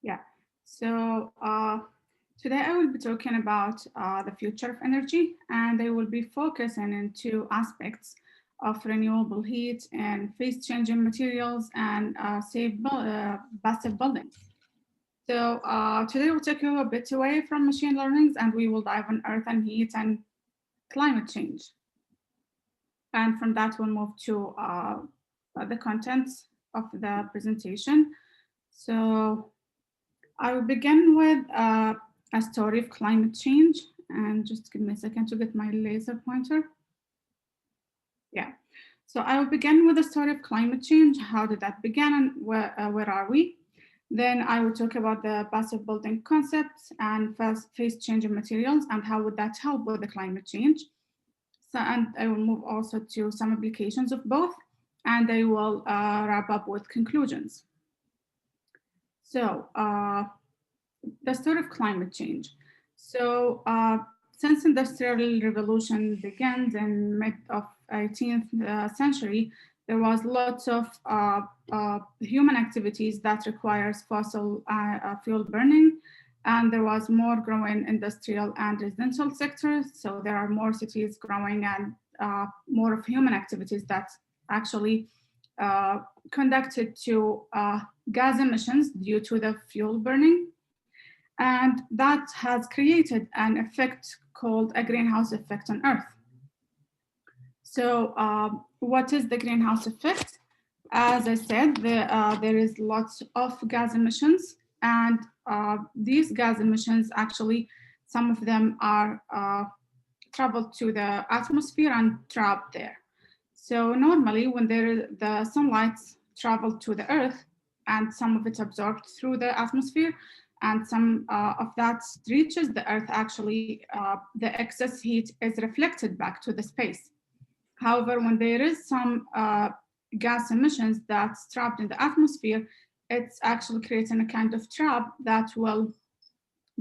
Yeah. So today I will be talking about the future of energy, and I will be focusing on two aspects of renewable heat and phase-changing materials and passive buildings. So today we'll take you a bit away from machine learning, and we will dive on earth and heat and climate change. And from that, we'll move to the contents of the presentation. So I will begin with a story of climate change, and just give me a second to get my laser pointer. Yeah, so I will begin with the story of climate change. How did that begin and where are we? Then I will talk about the passive building concepts and phase changing materials and how would that help with the climate change. So, and I will move also to some applications of both, and I will wrap up with conclusions. So the story of climate change. So since industrial revolution begins in mid of 18th century, there was lots of human activities that requires fossil fuel burning, and there was more growing industrial and residential sectors. So there are more cities growing and more of human activities that actually conducted to gas emissions due to the fuel burning. And that has created an effect called a greenhouse effect on Earth. So what is the greenhouse effect? As I said, there is lots of gas emissions, and these gas emissions actually, some of them are traveled to the atmosphere and trapped there. So normally when the sunlight traveled to the Earth and some of it absorbed through the atmosphere, and some of that reaches the Earth, actually the excess heat is reflected back to the space. However, when there is some gas emissions that's trapped in the atmosphere, it's actually creating a kind of trap that will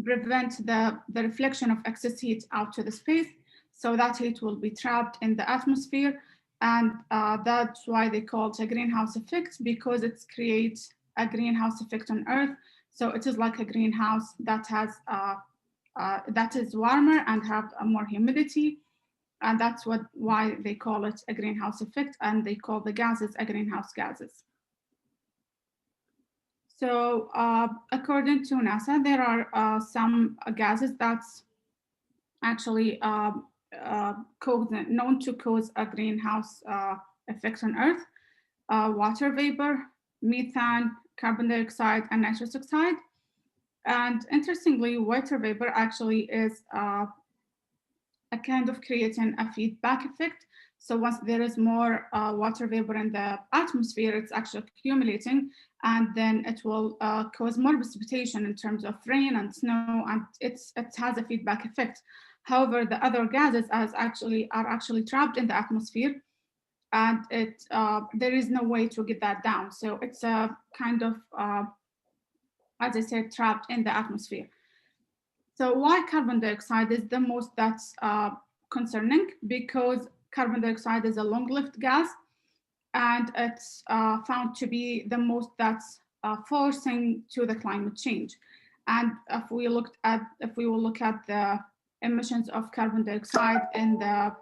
prevent the reflection of excess heat out to the space. So that heat will be trapped in the atmosphere. And that's why they call it a greenhouse effect, because it creates a greenhouse effect on Earth. So it is like a greenhouse that has that is warmer and have more humidity, and that's why they call it a greenhouse effect, and they call the gases a greenhouse gases. So according to NASA, there are some gases that's actually known to cause a greenhouse effect on Earth: water vapor, methane, carbon dioxide, and nitrous oxide. And interestingly, water vapor actually is a kind of creating a feedback effect. So once there is more water vapor in the atmosphere, it's actually accumulating, and then it will cause more precipitation in terms of rain and snow, and it has a feedback effect. However, the other gases are actually trapped in the atmosphere, and there is no way to get that down. So it's a kind of, as I said, trapped in the atmosphere. So why carbon dioxide is the most that's concerning? Because carbon dioxide is a long-lived gas, and it's found to be the most that's forcing to the climate change. And if we will look at the emissions of carbon dioxide in the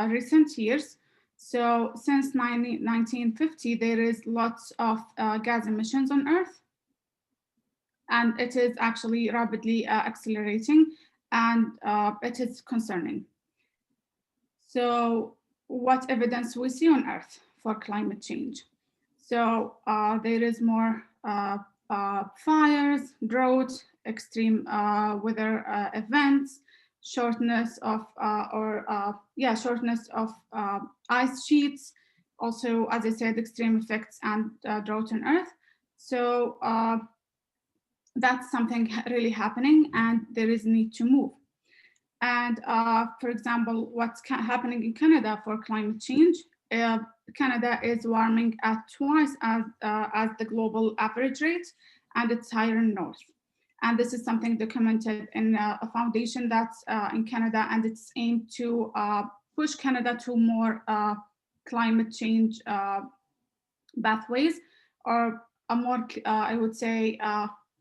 recent years, so since 1950, there is lots of gas emissions on Earth, and it is actually rapidly accelerating, and it is concerning. So what evidence we see on Earth for climate change? So there is more fires, drought, extreme weather events, shortness of ice sheets. Also, as I said, extreme effects and drought on Earth. So that's something really happening, and there is need to move. And for example, what's happening in Canada for climate change? Canada is warming at twice as the global average rate, and it's higher in north. And this is something documented in a foundation that's in Canada, and it's aimed to push Canada to more climate change pathways, or a more, I would say,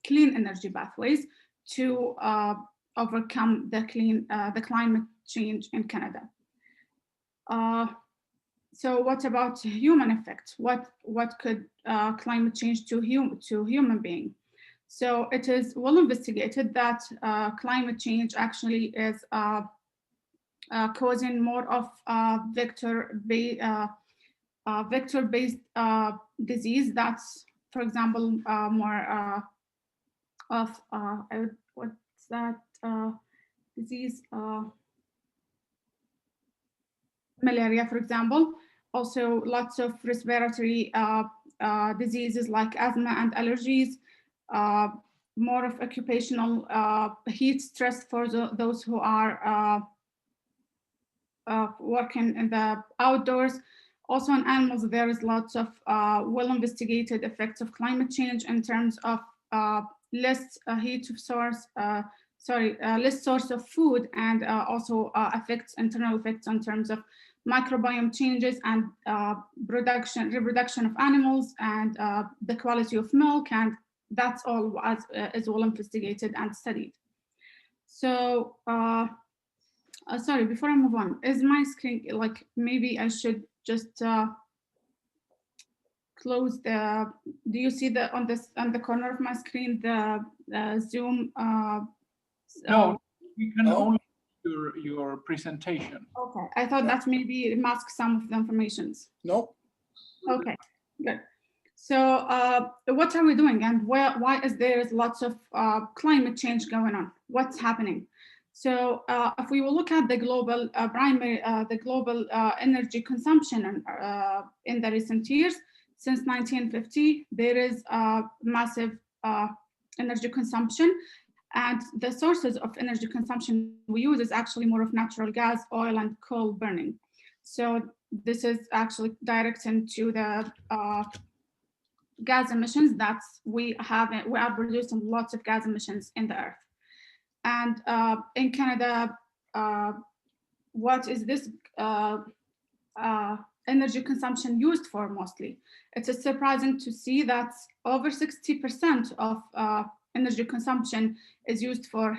clean energy pathways to overcome the climate change in Canada. So what about human effects? What could climate change to human being? So it is well investigated that climate change actually is causing more of vector-based disease. That's, for example, more of what's that disease? Malaria, for example. Also, lots of respiratory diseases like asthma and allergies. More of occupational heat stress for those who are working in the outdoors. Also on animals, there is lots of well-investigated effects of climate change in terms of less heat source, less source of food, and also internal effects in terms of microbiome changes and reproduction of animals, and the quality of milk, and that's all is well investigated and studied. So sorry, before I move on, is my screen, like, maybe I should just close the, do you see the on the corner of my screen the Zoom? No, you can only do your presentation. Okay, I thought that maybe mask some of the informations. No. Okay, good. So what are we doing, and why is there lots of climate change going on? What's happening? So if we will look at the global energy consumption in the recent years, since 1950, there is massive energy consumption, and the sources of energy consumption we use is actually more of natural gas, oil, and coal burning. So this is actually direct into the gas emissions that we are producing lots of gas emissions in the earth. And in Canada, what is this energy consumption used for mostly? It is surprising to see that over 60% of energy consumption is used for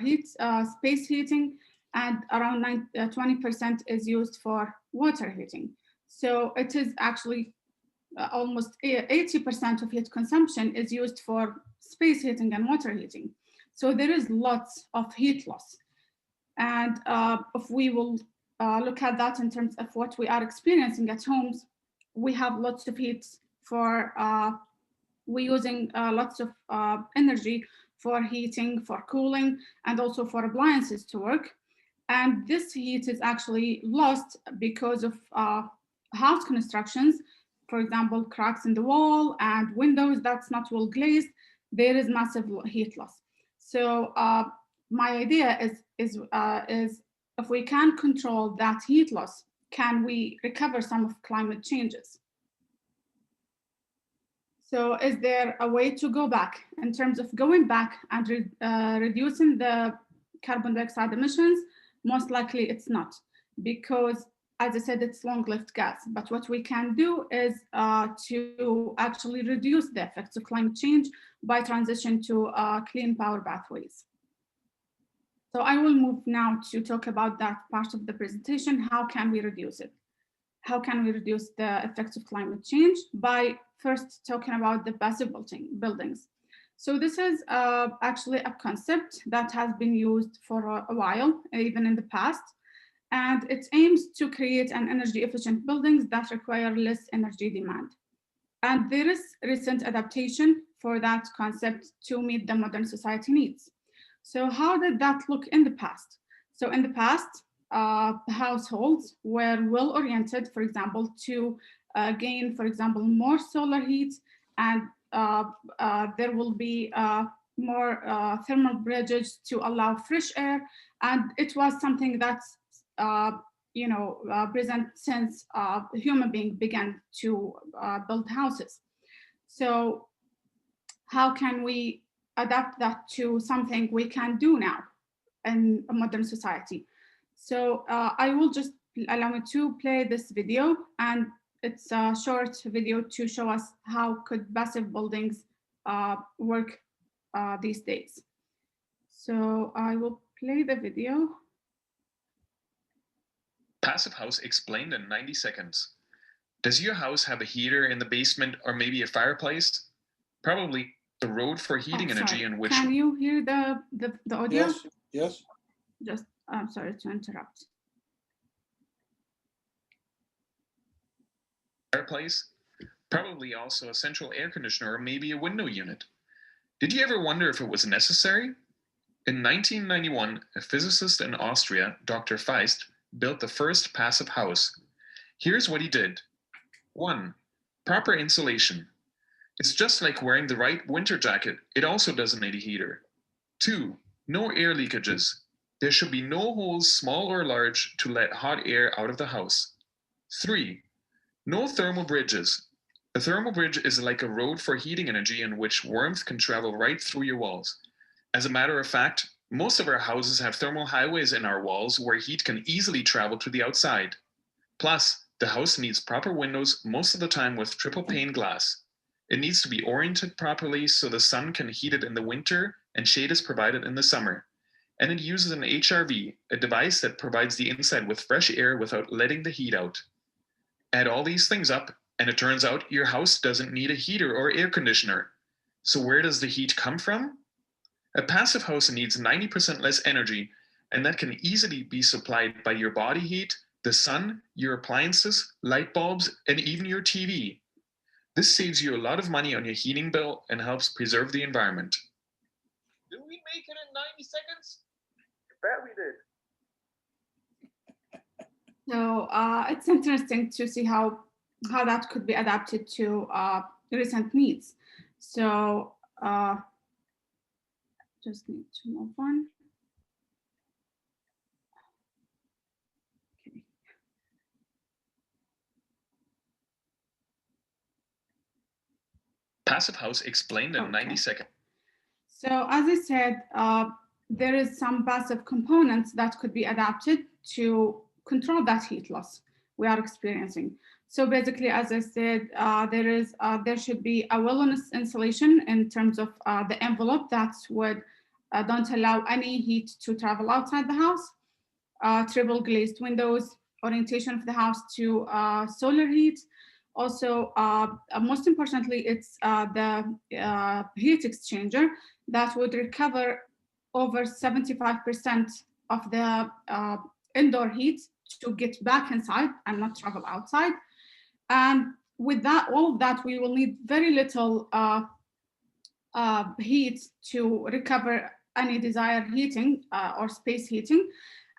space heating, and around 20% is used for water heating. So it is actually almost 80% of heat consumption is used for space heating and water heating. So there is lots of heat loss. And if we will look at that in terms of what we are experiencing at homes, we have lots of heat for, we're using lots of energy for heating, for cooling, and also for appliances to work. And this heat is actually lost because of house constructions. For example, cracks in the wall and windows that's not well glazed, there is massive heat loss. So my idea is if we can control that heat loss, can we recover some of climate changes? So is there a way to go back in terms of going back and reducing the carbon dioxide emissions? Most likely it's not, because as I said, it's long-lived gas. But what we can do is to actually reduce the effects of climate change by transition to clean power pathways. So I will move now to talk about that part of the presentation. How can we reduce it? How can we reduce the effects of climate change? By first talking about the passive buildings. So this is actually a concept that has been used for a while, even in the past. And it aims to create an energy efficient buildings that require less energy demand. And there is recent adaptation for that concept to meet the modern society needs. So how did that look in the past? So in the past, households were well oriented, for example, to gain, for example, more solar heat, and there will be more thermal bridges to allow fresh air. And it was something that's present since human beings began to build houses. So how can we adapt that to something we can do now in a modern society? So I will just allow me to play this video, and it's a short video to show us how could passive buildings work these days. So I will play the video. Passive house explained in 90 seconds. Does your house have a heater in the basement or maybe a fireplace? Probably the road for heating energy in which... Can you hear the audio? Yes, yes. Just, I'm sorry to interrupt. Fireplace? Probably also a central air conditioner or maybe a window unit. Did you ever wonder if it was necessary? In 1991, a physicist in Austria, Dr. Feist, built the first passive house. Here's what he did. 1. Proper insulation. It's just like wearing the right winter jacket. It also doesn't need a heater. 2. No air leakages. There should be no holes, small or large, to let hot air out of the house. 3. No thermal bridges. A thermal bridge is like a road for heating energy in which warmth can travel right through your walls. As a matter of fact, most of our houses have thermal highways in our walls where heat can easily travel to the outside. Plus, the house needs proper windows most of the time with triple pane glass. It needs to be oriented properly so the sun can heat it in the winter and shade is provided in the summer. And it uses an HRV, a device that provides the inside with fresh air without letting the heat out. Add all these things up, and it turns out your house doesn't need a heater or air conditioner. So where does the heat come from? A passive house needs 90% less energy, and that can easily be supplied by your body heat, the sun, your appliances, light bulbs, and even your TV. This saves you a lot of money on your heating bill and helps preserve the environment. Did we make it in 90 seconds? I bet we did. So it's interesting to see how that could be adapted to recent needs. So just need to move on. Okay. Passive house explained in 90 seconds. So as I said, there is some passive components that could be adapted to control that heat loss we are experiencing. So basically, as I said, there should be a wilderness insulation in terms of the envelope that would don't allow any heat to travel outside the house, triple glazed windows, orientation of the house to solar heat. Also, most importantly, it's the heat exchanger that would recover over 75% of the indoor heat to get back inside and not travel outside. And with that, all of that, we will need very little heat to recover any desired heating or space heating.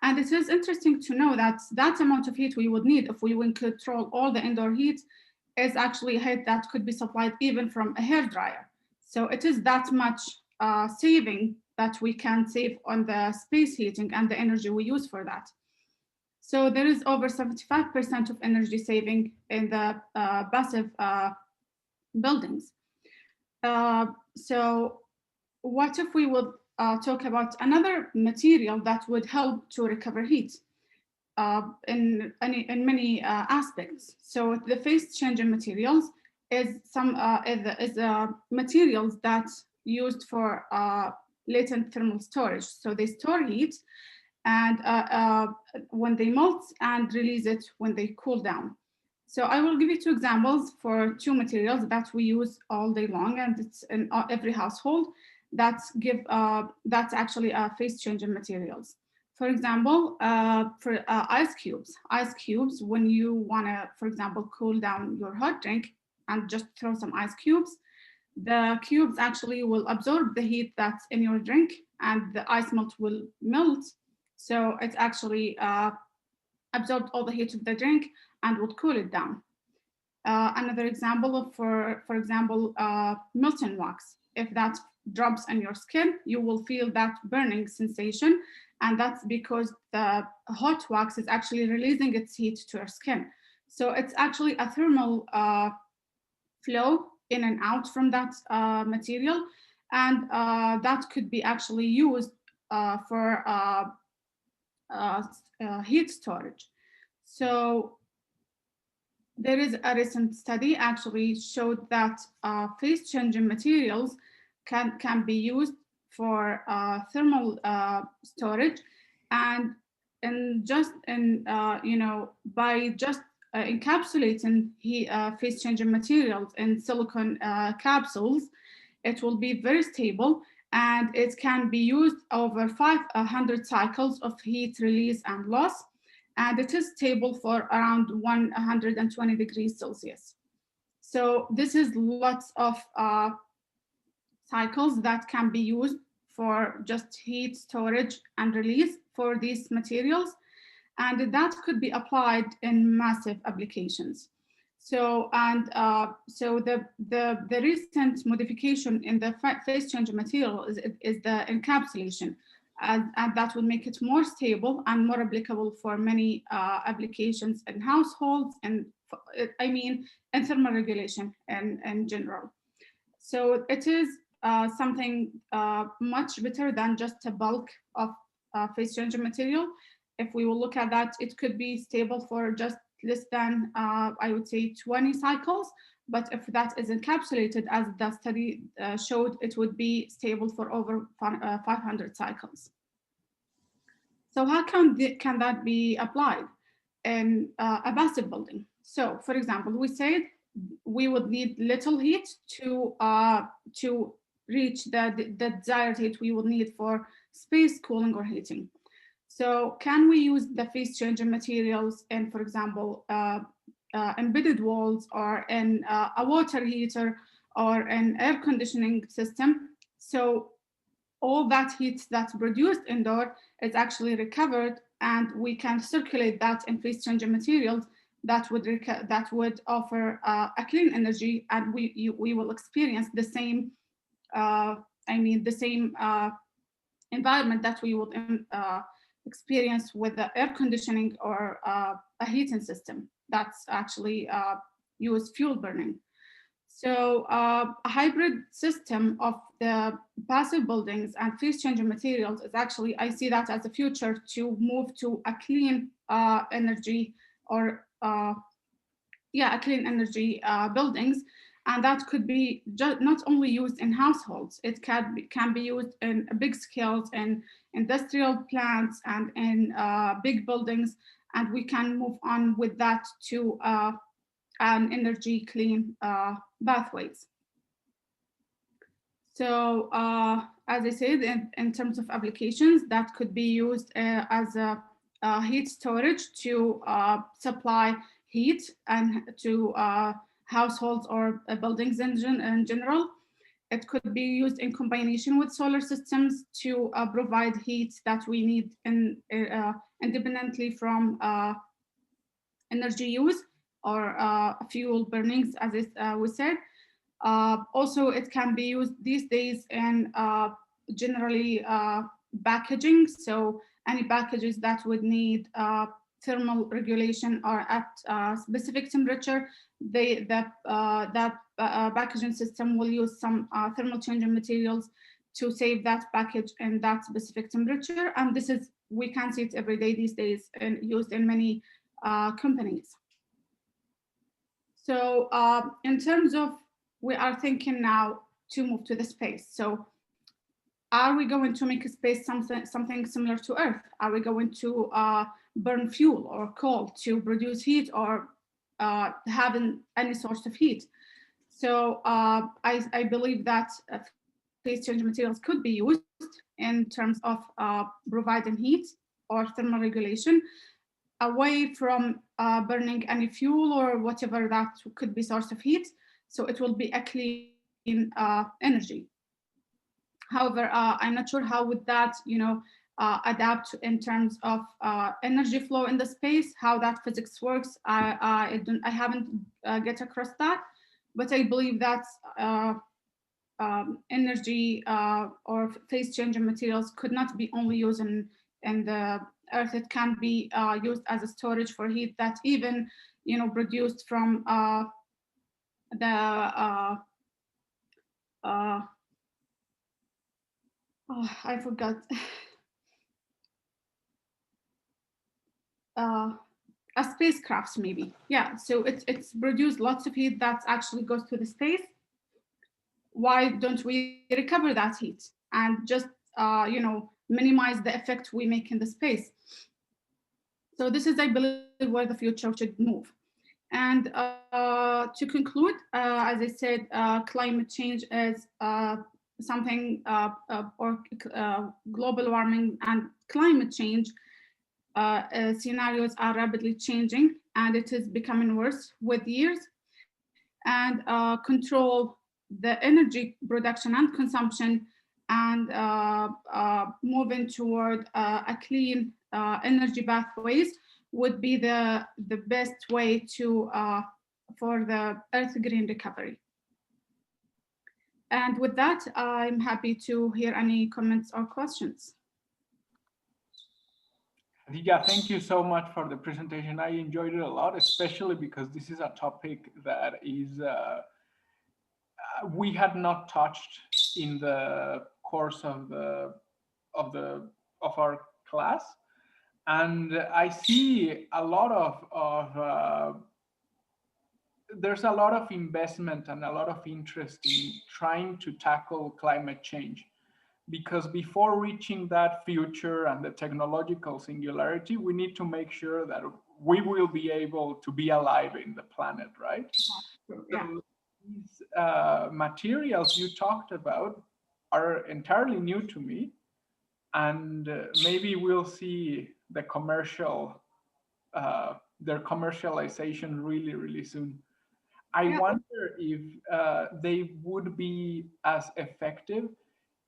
And it is interesting to know that that amount of heat we would need if we would control all the indoor heat is actually heat that could be supplied even from a hairdryer. So it is that much saving that we can save on the space heating and the energy we use for that. So there is over 75% of energy saving in the passive buildings. So what if we would talk about another material that would help to recover heat in many aspects? So the phase changing materials is materials that used for latent thermal storage. So they store heat and when they melt and release it when they cool down. So I will give you two examples for two materials that we use all day long, and it's in every household that's actually phase changing materials. For example, for ice cubes. Ice cubes, when you want to, for example, cool down your hot drink and just throw some ice cubes, the cubes actually will absorb the heat that's in your drink and the ice melt will melt. So it actually absorbed all the heat of the drink and would cool it down. Another example of, for example, Milton wax. If that drops on your skin, you will feel that burning sensation. And that's because the hot wax is actually releasing its heat to your skin. So it's actually a thermal flow in and out from that material. And that could be actually used for heat storage. So there is a recent study actually showed that phase-changing materials can be used for thermal storage, and by just encapsulating phase-changing materials in silicon capsules, it will be very stable, and it can be used over 500 cycles of heat release and loss, and it is stable for around 120 degrees Celsius. So this is lots of cycles that can be used for just heat storage and release for these materials, and that could be applied in massive applications. So the recent modification in the phase changing material is the encapsulation, and that will make it more stable and more applicable for many applications in households and in thermal regulation in general. So it is something much better than just a bulk of phase changing material. If we will look at that, it could be stable for just less than, I would say, 20 cycles. But if that is encapsulated, as the study showed, it would be stable for over 500 cycles. So how can that be applied in a passive building? So, for example, we said we would need little heat to reach the desired heat we would need for space cooling or heating. So can we use the phase changing materials in, for example, embedded walls, or in a water heater, or an air conditioning system? So all that heat that's produced indoor is actually recovered, and we can circulate that in phase changing materials that would offer a clean energy, and we will experience the same the same environment that we would experience with the air conditioning or a heating system that's actually use fuel burning. So a hybrid system of the passive buildings and phase changing materials is actually, I see that as a future to move to a clean energy, or a clean energy buildings. And that could be not only used in households, it can be used in big scales in industrial plants and in big buildings. And we can move on with that to an energy clean pathways. So as I said, in terms of applications, that could be used as a heat storage to supply heat and to households or buildings in general. It could be used in combination with solar systems to provide heat that we need independently from energy use or fuel burnings, as we said. Also, it can be used these days in generally packaging. So any packages that would need thermal regulation or at specific temperature, that packaging system will use some thermal changing materials to save that package in that specific temperature. And this is, we can see it every day these days and used in many companies. So in terms of, we are thinking now to move to the space. So are we going to make a space something similar to Earth? Are we going to burn fuel or coal to produce heat, or having any source of heat? So I believe that phase changing materials could be used in terms of providing heat or thermal regulation away from burning any fuel or whatever that could be source of heat. So it will be a clean energy. However, I'm not sure how would that, adapt in terms of energy flow in the space, how that physics works. I haven't get across that, but I believe that energy or phase changing materials could not be only used in the Earth. It can be used as a storage for heat that even, produced from I forgot. a spacecraft maybe. Yeah, so it's produced lots of heat that actually goes to the space. Why don't we recover that heat and just minimize the effect we make in the space? So this is, I believe, where the future should move. And to conclude, as I said, climate change is something, or global warming and climate change scenarios are rapidly changing, and it is becoming worse with years. And control the energy production and consumption, and moving toward a clean energy pathways would be the best way to for the Earth green recovery. And with that, I'm happy to hear any comments or questions. Khadija, thank you so much for the presentation. I enjoyed it a lot, especially because this is a topic that is we had not touched in the course of our class, and I see a lot of there's a lot of investment and a lot of interest in trying to tackle climate change, because before reaching that future and the technological singularity, we need to make sure that we will be able to be alive in the planet, right? Yeah. So these materials you talked about are entirely new to me, and maybe we'll see the their commercialization really, really soon. I wonder if they would be as effective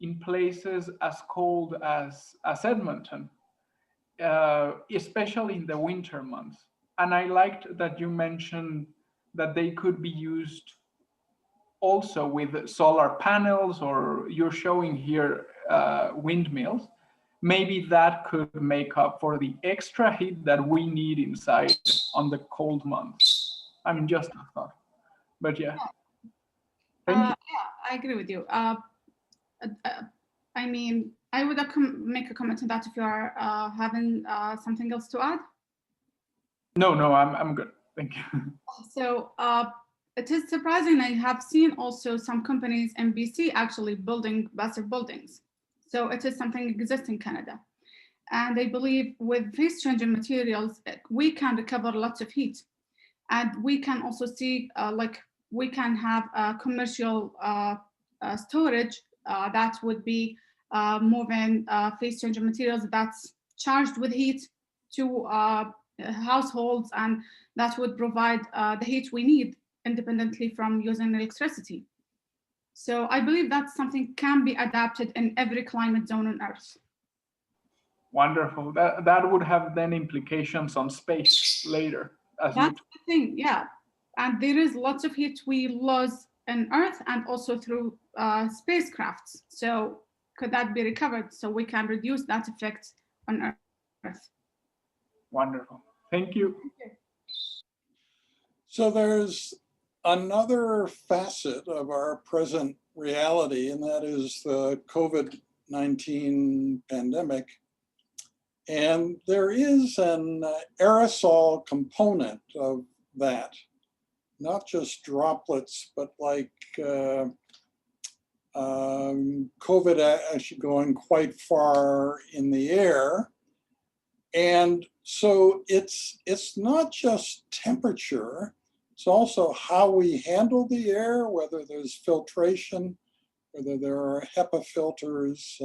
in places as cold as Edmonton, especially in the winter months. And I liked that you mentioned that they could be used also with solar panels, or you're showing here windmills. Maybe that could make up for the extra heat that we need inside on the cold months. I mean, just a thought. But yeah. Thank you. Yeah, I agree with you. I mean, I would make a comment on that if you are having something else to add. No, I'm good. Thank you. So it is surprising. I have seen also some companies in BC actually building massive buildings. So it is something exists in Canada. And I believe with phase changing materials, we can recover lots of heat. And we can also see we can have commercial storage that would be moving phase changing materials that's charged with heat to households, and that would provide the heat we need independently from using electricity. So I believe that's something can be adapted in every climate zone on Earth. Wonderful. That would have then implications on space later. That's the thing, yeah. And there is lots of heat we lose on Earth and also through spacecrafts. So could that be recovered so we can reduce that effect on Earth? Wonderful. Thank you. So there's another facet of our present reality, and that is the COVID-19 pandemic. And there is an aerosol component of that, not just droplets, but like COVID actually going quite far in the air. And so it's not just temperature, it's also how we handle the air, whether there's filtration, whether there are HEPA filters.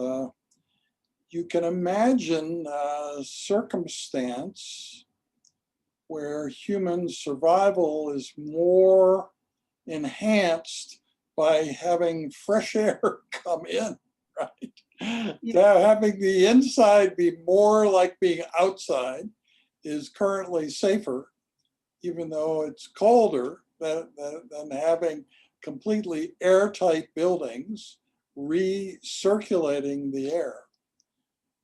You can imagine a circumstance where human survival is more enhanced by having fresh air come in, right? Yeah. Having the inside be more like being outside is currently safer, even though it's colder than having completely airtight buildings recirculating the air.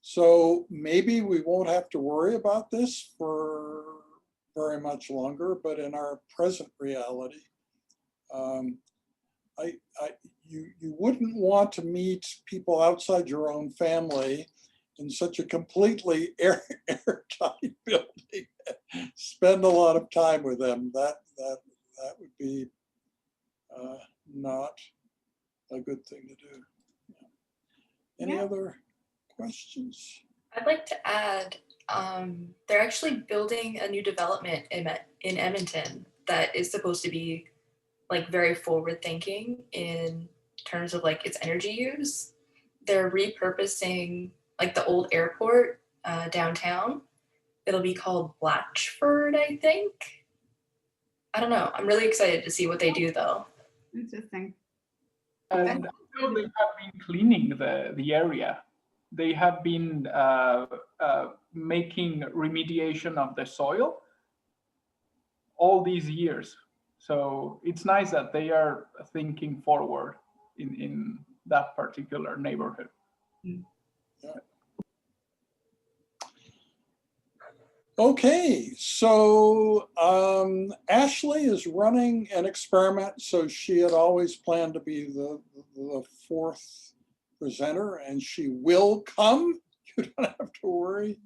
So maybe we won't have to worry about this for very much longer, but in our present reality, you wouldn't want to meet people outside your own family in such a completely airtight building, spend a lot of time with them. That would be not a good thing to do. Any other questions? I'd like to add, they're actually building a new development in Edmonton that is supposed to be like very forward thinking in terms of like its energy use. They're repurposing like the old airport downtown. It'll be called Blatchford, I think. I don't know. I'm really excited to see what they do though. Interesting. And also they have been cleaning the area. They have been making remediation of the soil all these years. So it's nice that they are thinking forward in that particular neighborhood. Yeah. Okay, so Ashley is running an experiment. So she had always planned to be the fourth presenter, and she will come. You don't have to worry.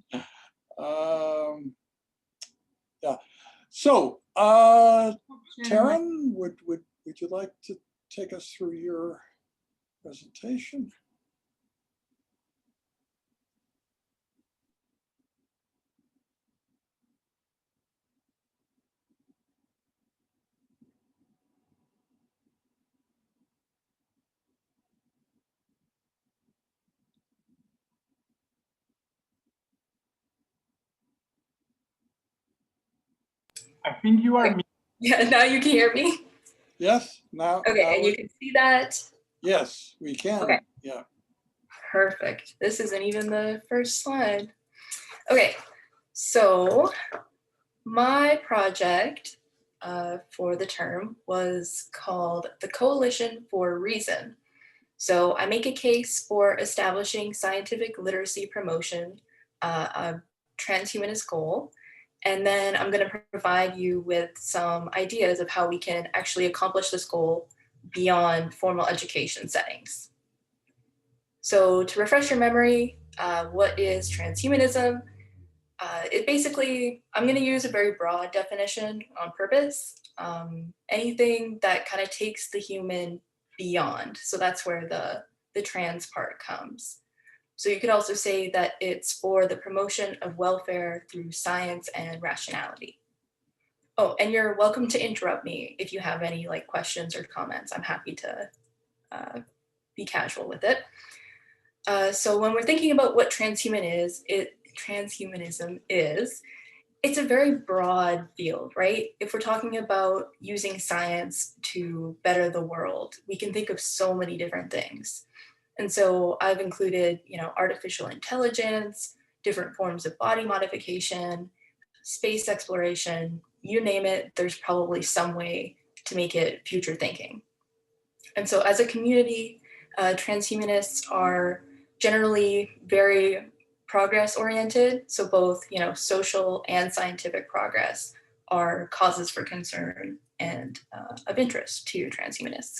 Yeah. So, Taryn, would you like to take us through your presentation? I think you are. Yeah, now you can hear me? Yes, now. Okay, now and you can see that? Yes, we can. Okay. Yeah. Perfect. This isn't even the first slide. Okay, so my project for the term was called the Coalition for Reason. So I make a case for establishing scientific literacy promotion, a transhumanist goal. And then I'm going to provide you with some ideas of how we can actually accomplish this goal beyond formal education settings. So to refresh your memory, what is transhumanism? It basically, I'm going to use a very broad definition on purpose. Anything that kind of takes the human beyond. So that's where the trans part comes. So you could also say that it's for the promotion of welfare through science and rationality. Oh, and you're welcome to interrupt me if you have any like questions or comments. I'm happy to be casual with it. So when we're thinking about what transhumanism is, it's a very broad field, right? If we're talking about using science to better the world, we can think of so many different things. And so I've included, artificial intelligence, different forms of body modification, space exploration, you name it, there's probably some way to make it future thinking. And so as a community, transhumanists are generally very progress oriented. So both, social and scientific progress are causes for concern and of interest to transhumanists.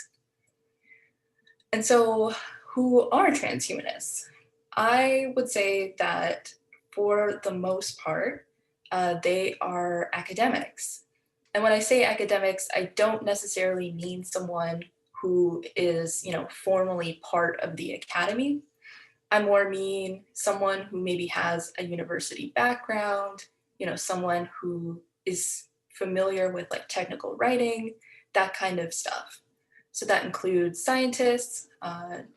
And so who are transhumanists? I would say that for the most part, they are academics. And when I say academics, I don't necessarily mean someone who is, formally part of the academy. I more mean someone who maybe has a university background, someone who is familiar with like technical writing, that kind of stuff. So that includes scientists.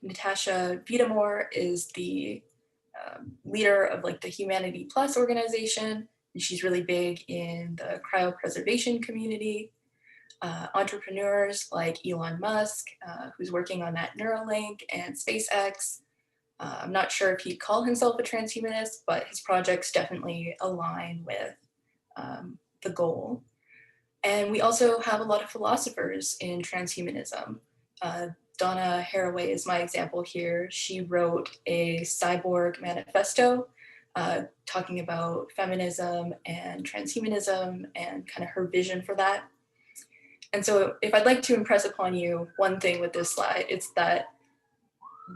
Natasha Vitamore is the leader of like the Humanity Plus organization, and she's really big in the cryopreservation community. Entrepreneurs like Elon Musk, who's working on that Neuralink and SpaceX. I'm not sure if he'd call himself a transhumanist, but his projects definitely align with the goal. And we also have a lot of philosophers in transhumanism. Donna Haraway is my example here. She wrote a cyborg manifesto talking about feminism and transhumanism and kind of her vision for that. And so if I'd like to impress upon you one thing with this slide, it's that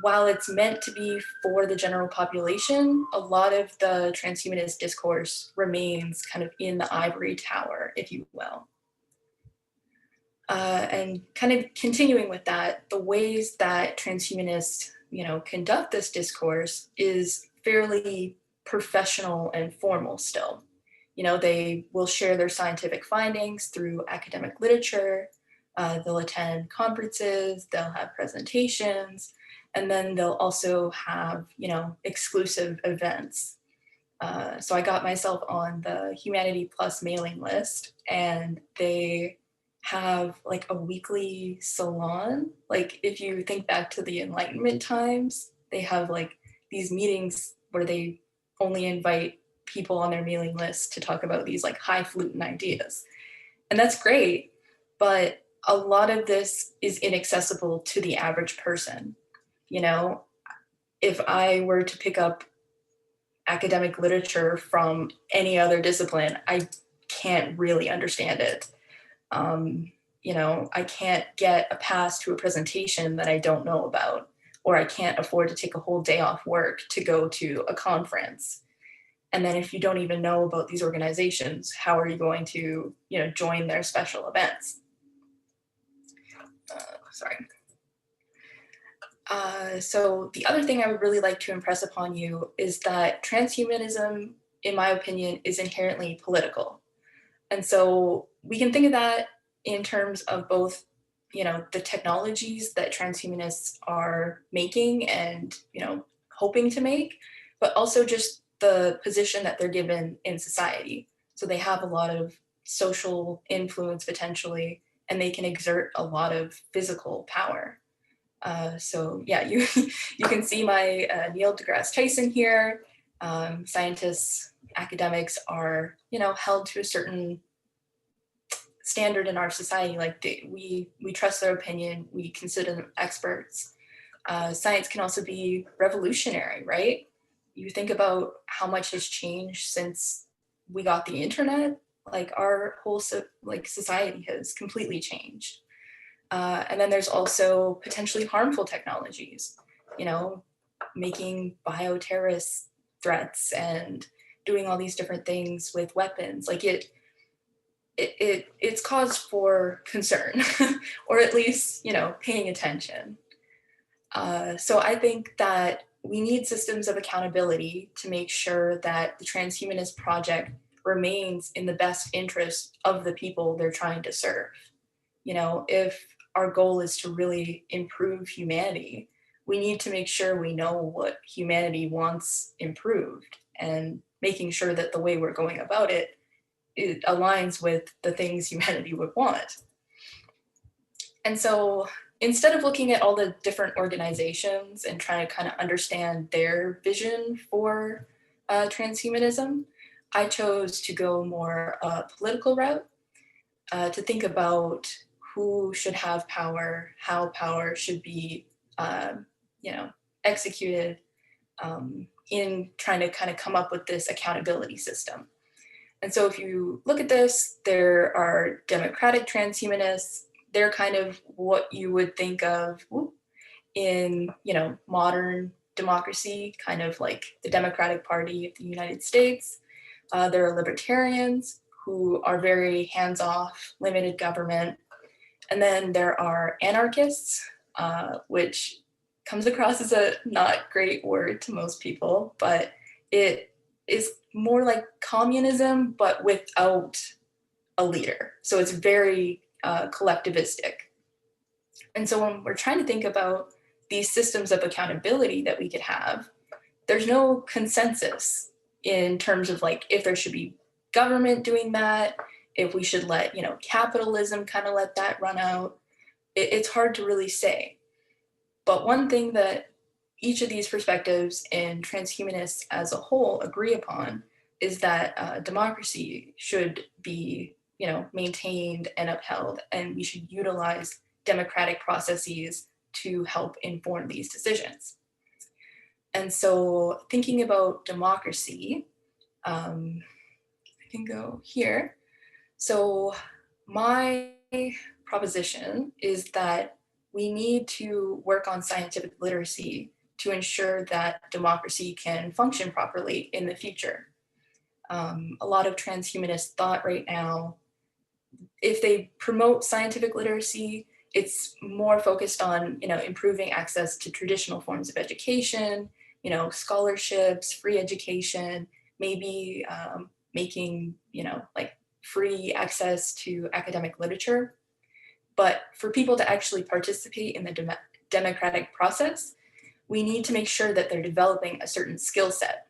while it's meant to be for the general population, a lot of the transhumanist discourse remains kind of in the ivory tower, if you will. And kind of continuing with that, the ways that transhumanists, conduct this discourse is fairly professional and formal still. They will share their scientific findings through academic literature, they'll attend conferences, they'll have presentations, and then they'll also have, exclusive events. So I got myself on the Humanity Plus mailing list, and they have like a weekly salon. Like if you think back to the Enlightenment times, they have like these meetings where they only invite people on their mailing list to talk about these like highfalutin ideas. And that's great, but a lot of this is inaccessible to the average person. If I were to pick up academic literature from any other discipline, I can't really understand it. I can't get a pass to a presentation that I don't know about, or I can't afford to take a whole day off work to go to a conference. And then if you don't even know about these organizations, how are you going to, join their special events? So the other thing I would really like to impress upon you is that transhumanism, in my opinion, is inherently political. And so we can think of that in terms of both, the technologies that transhumanists are making and, hoping to make, but also just the position that they're given in society. So they have a lot of social influence potentially, and they can exert a lot of physical power. So yeah, you can see my Neil deGrasse Tyson here. Scientists, academics are, held to a certain standard in our society. Like we trust their opinion, we consider them experts. Science can also be revolutionary, right? You think about how much has changed since we got the internet. Like our whole society has completely changed. And then there's also potentially harmful technologies, making bioterrorist threats and doing all these different things with weapons. Like it's cause for concern, or at least, paying attention. So I think that we need systems of accountability to make sure that the transhumanist project remains in the best interest of the people they're trying to serve. If our goal is to really improve humanity, we need to make sure we know what humanity wants improved, and making sure that the way we're going about it aligns with the things humanity would want. And so instead of looking at all the different organizations and trying to kind of understand their vision for transhumanism, I chose to go more political route, to think about who should have power, how power should be, executed, in trying to kind of come up with this accountability system. And so if you look at this, there are democratic transhumanists. They're kind of what you would think of in, modern democracy, kind of like the Democratic Party of the United States. There are libertarians who are very hands-off, limited government. And then there are anarchists, which comes across as a not great word to most people, but it is more like communism, but without a leader. So it's very collectivistic. And so when we're trying to think about these systems of accountability that we could have, there's no consensus in terms of like if there should be government doing that, if we should let, capitalism kind of let that run out. It's hard to really say. But one thing that each of these perspectives and transhumanists as a whole agree upon is that democracy should be, maintained and upheld, and we should utilize democratic processes to help inform these decisions. And so thinking about democracy, I can go here. So my proposition is that we need to work on scientific literacy to ensure that democracy can function properly in the future. A lot of transhumanist thought right now, if they promote scientific literacy, it's more focused on, improving access to traditional forms of education, scholarships, free education, maybe making, like free access to academic literature. But for people to actually participate in the democratic process, we need to make sure that they're developing a certain skill set.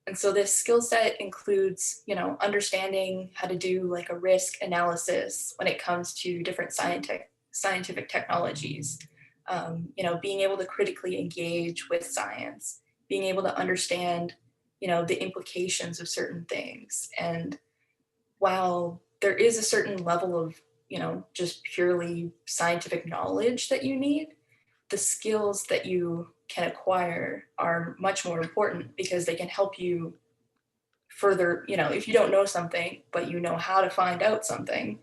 And so this skill set includes, understanding how to do like a risk analysis when it comes to different scientific technologies, being able to critically engage with science, being able to understand, the implications of certain things. And while there is a certain level of, just purely scientific knowledge that you need, the skills that you can acquire are much more important because they can help you further, if you don't know something, but you know how to find out something,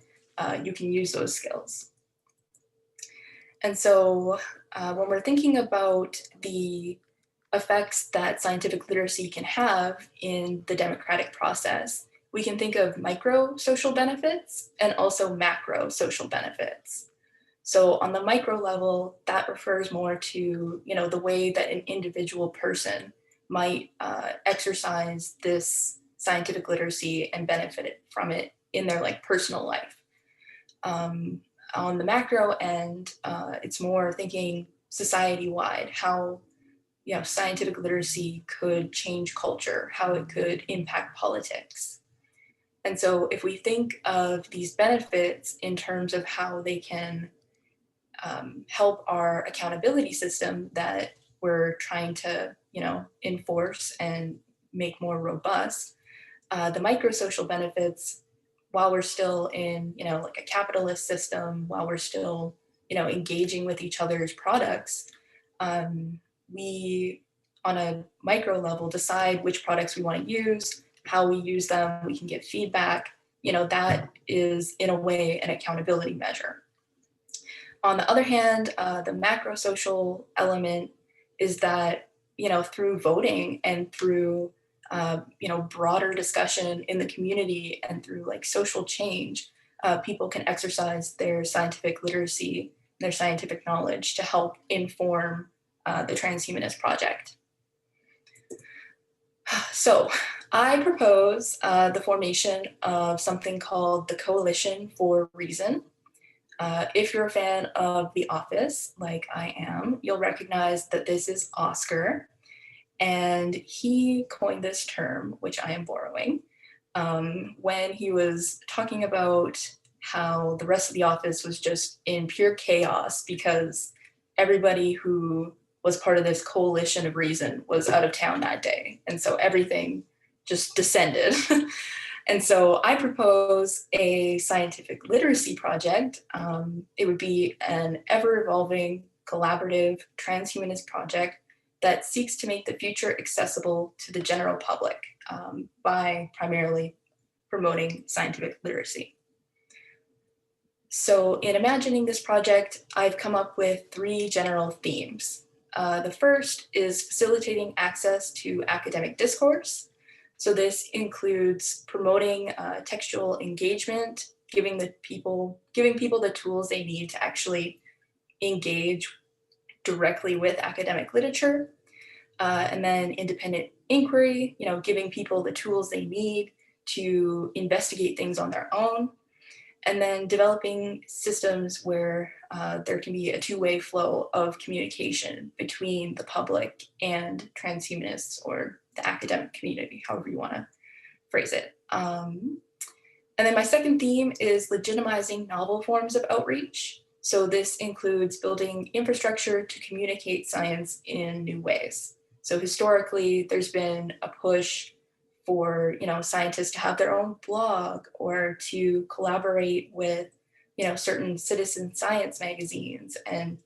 you can use those skills. And so when we're thinking about the effects that scientific literacy can have in the democratic process, we can think of micro social benefits and also macro social benefits. So on the micro level, that refers more to, the way that an individual person might exercise this scientific literacy and benefit from it in their like personal life. On the macro end, it's more thinking society-wide, how scientific literacy could change culture, how it could impact politics. And so if we think of these benefits in terms of how they can help our accountability system that we're trying to, enforce and make more robust, the microsocial benefits, while we're still in, like a capitalist system, while we're still, engaging with each other's products, we, on a micro level, decide which products we want to use, how we use them, we can get feedback, that is in a way an accountability measure. On the other hand, the macro social element is that, through voting and through, broader discussion in the community and through like social change, people can exercise their scientific literacy, their scientific knowledge to help inform the transhumanist project. So I propose the formation of something called the Coalition for Reason. If you're a fan of The Office, like I am, you'll recognize that this is Oscar. And he coined this term, which I am borrowing, when he was talking about how the rest of the office was just in pure chaos because everybody who was part of this coalition of reason was out of town that day. And so everything just descended. And so I propose a scientific literacy project. It would be an ever-evolving, collaborative, transhumanist project that seeks to make the future accessible to the general public by primarily promoting scientific literacy. So in imagining this project, I've come up with 3 general themes. The first is facilitating access to academic discourse. So this includes promoting textual engagement, giving people the tools they need to actually engage directly with academic literature, and then independent inquiry, giving people the tools they need to investigate things on their own, and then developing systems where there can be a two-way flow of communication between the public and transhumanists or the academic community, however you want to phrase it. And then my second theme is legitimizing novel forms of outreach. So this includes building infrastructure to communicate science in new ways. So historically, there's been a push for scientists to have their own blog or to collaborate with certain citizen science magazines. And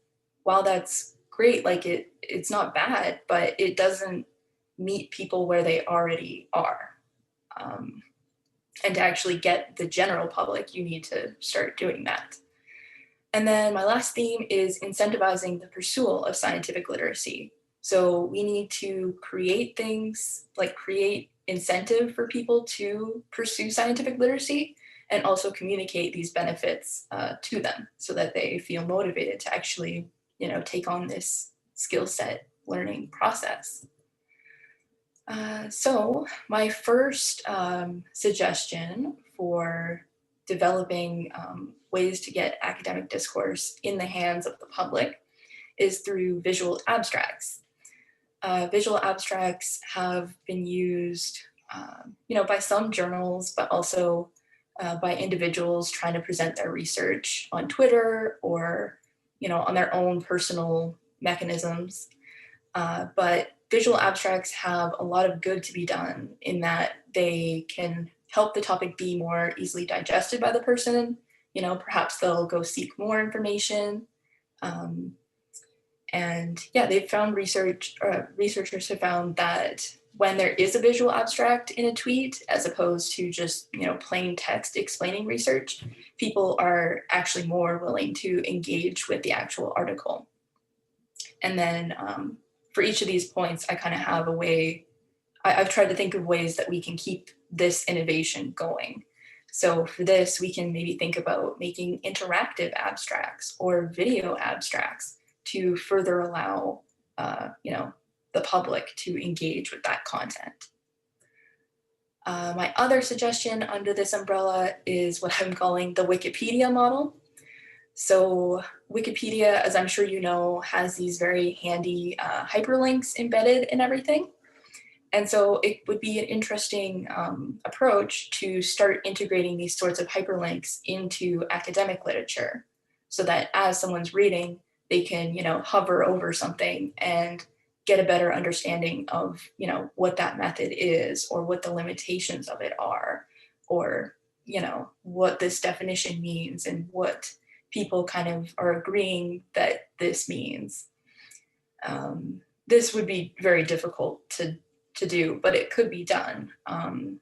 while that's great, like it's not bad, but it doesn't meet people where they already are. And to actually get the general public, you need to start doing that. And then my last theme is incentivizing the pursual of scientific literacy. So we need to create things, like create incentive for people to pursue scientific literacy, and also communicate these benefits to them so that they feel motivated to actually, take on this skill set learning process. So my first suggestion for developing ways to get academic discourse in the hands of the public is through visual abstracts. Visual abstracts have been used, by some journals, but also by individuals trying to present their research on Twitter or, on their own personal mechanisms. But visual abstracts have a lot of good to be done in that they can help the topic be more easily digested by the person. Perhaps they'll go seek more information. And yeah, they've found researchers have found that when there is a visual abstract in a tweet, as opposed to just, plain text explaining research, people are actually more willing to engage with the actual article. And then for each of these points, I kind of have a way, I've tried to think of ways that we can keep this innovation going. So for this, we can maybe think about making interactive abstracts or video abstracts to further allow, the public to engage with that content. My other suggestion under this umbrella is what I'm calling the Wikipedia model. So Wikipedia, as I'm sure you know, has these very handy hyperlinks embedded in everything. And so it would be an interesting approach to start integrating these sorts of hyperlinks into academic literature so that as someone's reading, they can, hover over something and get a better understanding of, what that method is or what the limitations of it are, or, what this definition means and what people kind of are agreeing that this means. This would be very difficult to do, but it could be done.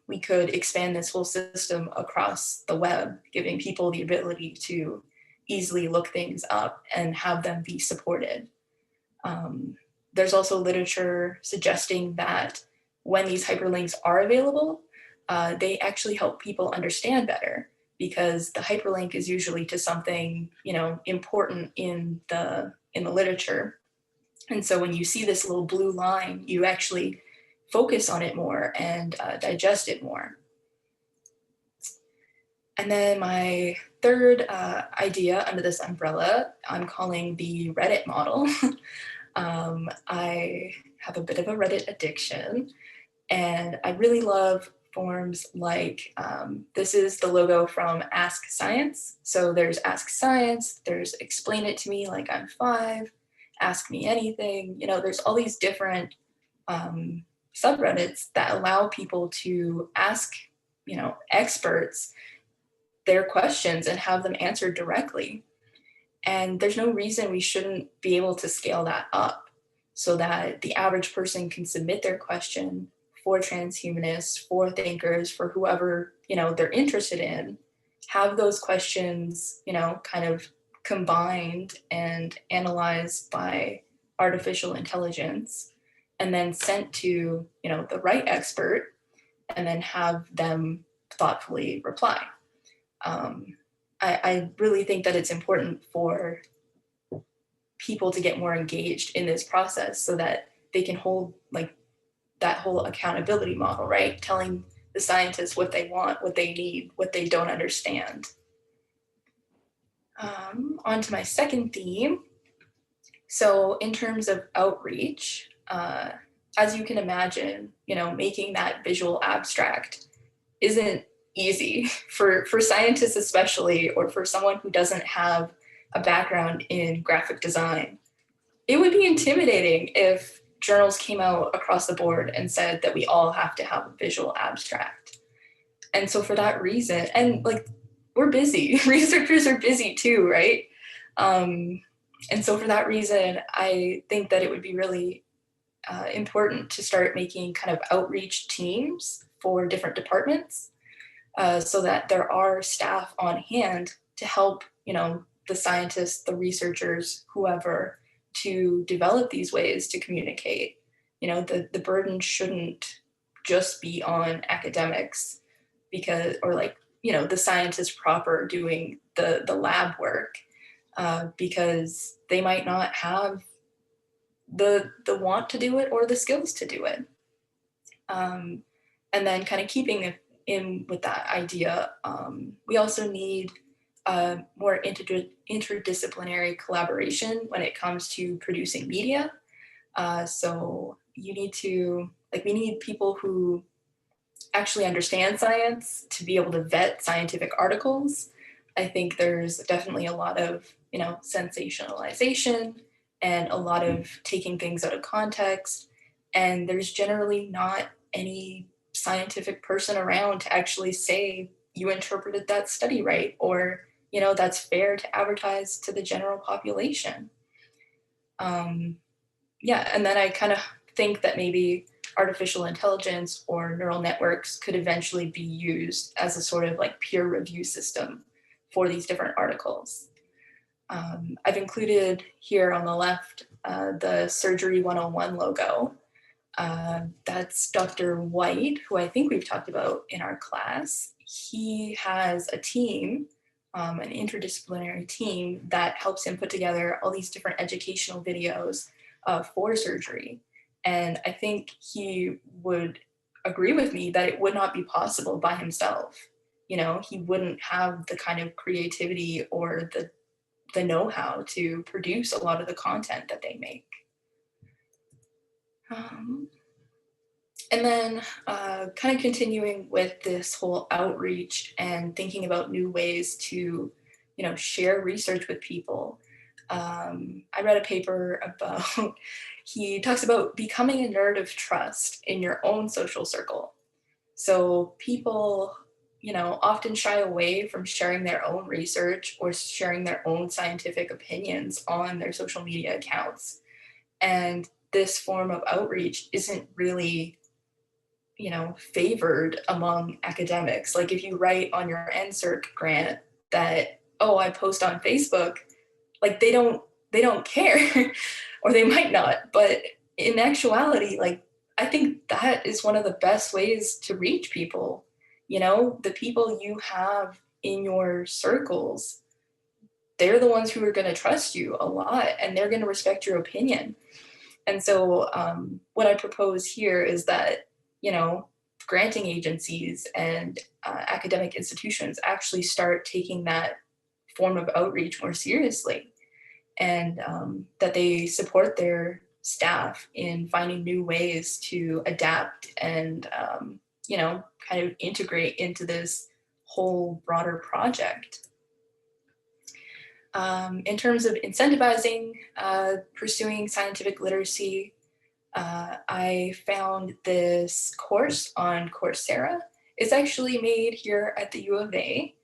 We could expand this whole system across the web, giving people the ability to easily look things up and have them be supported. There's also literature suggesting that when these hyperlinks are available, they actually help people understand better, because the hyperlink is usually to something, important in the literature. And so when you see this little blue line, you actually focus on it more and digest it more. And then my third idea under this umbrella, I'm calling the Reddit model. I have a bit of a Reddit addiction, and I really love forms like, this is the logo from Ask Science. So there's Ask Science, there's Explain It to Me Like I'm 5, Ask Me Anything. There's all these different subreddits that allow people to ask, experts their questions and have them answered directly. And there's no reason we shouldn't be able to scale that up so that the average person can submit their question for transhumanists, for thinkers, for whoever, they're interested in, have those questions, kind of combined and analyzed by artificial intelligence, and then sent to, the right expert, and then have them thoughtfully reply. I really think that it's important for people to get more engaged in this process so that they can hold that whole accountability model, right? Telling the scientists what they want, what they need, what they don't understand. On to my second theme. So in terms of outreach, as you can imagine, making that visual abstract isn't easy for scientists especially, or for someone who doesn't have a background in graphic design. It would be intimidating if journals came out across the board and said that we all have to have a visual abstract. And so for that reason, and we're busy, researchers are busy too, right? And so for that reason, I think that it would be really important to start making kind of outreach teams for different departments, so that there are staff on hand to help, the scientists, the researchers, whoever, to develop these ways to communicate. You know, the burden shouldn't just be on academics because, or like, you know, the scientists proper doing the lab work, because they might not have the want to do it or the skills to do it. And then kind of keeping in with that idea, we also need more interdisciplinary collaboration when it comes to producing media. So you need to, like, we need people who actually understand science to be able to vet scientific articles. I think there's definitely a lot of, you know, sensationalization and a lot of taking things out of context. And there's generally not any scientific person around to actually say, you interpreted that study right, or, you know, that's fair to advertise to the general population. Yeah, and then I kind of think that maybe artificial intelligence or neural networks could eventually be used as a sort of like peer review system for these different articles. I've included here on the left the Surgery 101 logo. That's Dr. White, who I think we've talked about in our class. He has a team, an interdisciplinary team that helps him put together all these different educational videos for surgery. And I think he would agree with me that it would not be possible by himself. You know, he wouldn't have the kind of creativity or the know-how to produce a lot of the content that they make. And then kind of continuing with this whole outreach and thinking about new ways to, you know, share research with people. I read a paper about, he talks about becoming a nerd of trust in your own social circle. So people, you know, often shy away from sharing their own research or sharing their own scientific opinions on their social media accounts. And this form of outreach isn't really, you know, favored among academics. Like if you write on your NSERC grant that, oh, I post on Facebook, like they don't care, or they might not, but in actuality, like I think that is one of the best ways to reach people. You know, the people you have in your circles, they're the ones who are going to trust you a lot, and they're going to respect your opinion. And so what I propose here is that, you know, granting agencies and academic institutions actually start taking that form of outreach more seriously, and that they support their staff in finding new ways to adapt and, you know, kind of integrate into this whole broader project. In terms of incentivizing, pursuing scientific literacy, I found this course on Coursera. It's actually made here at the U of A.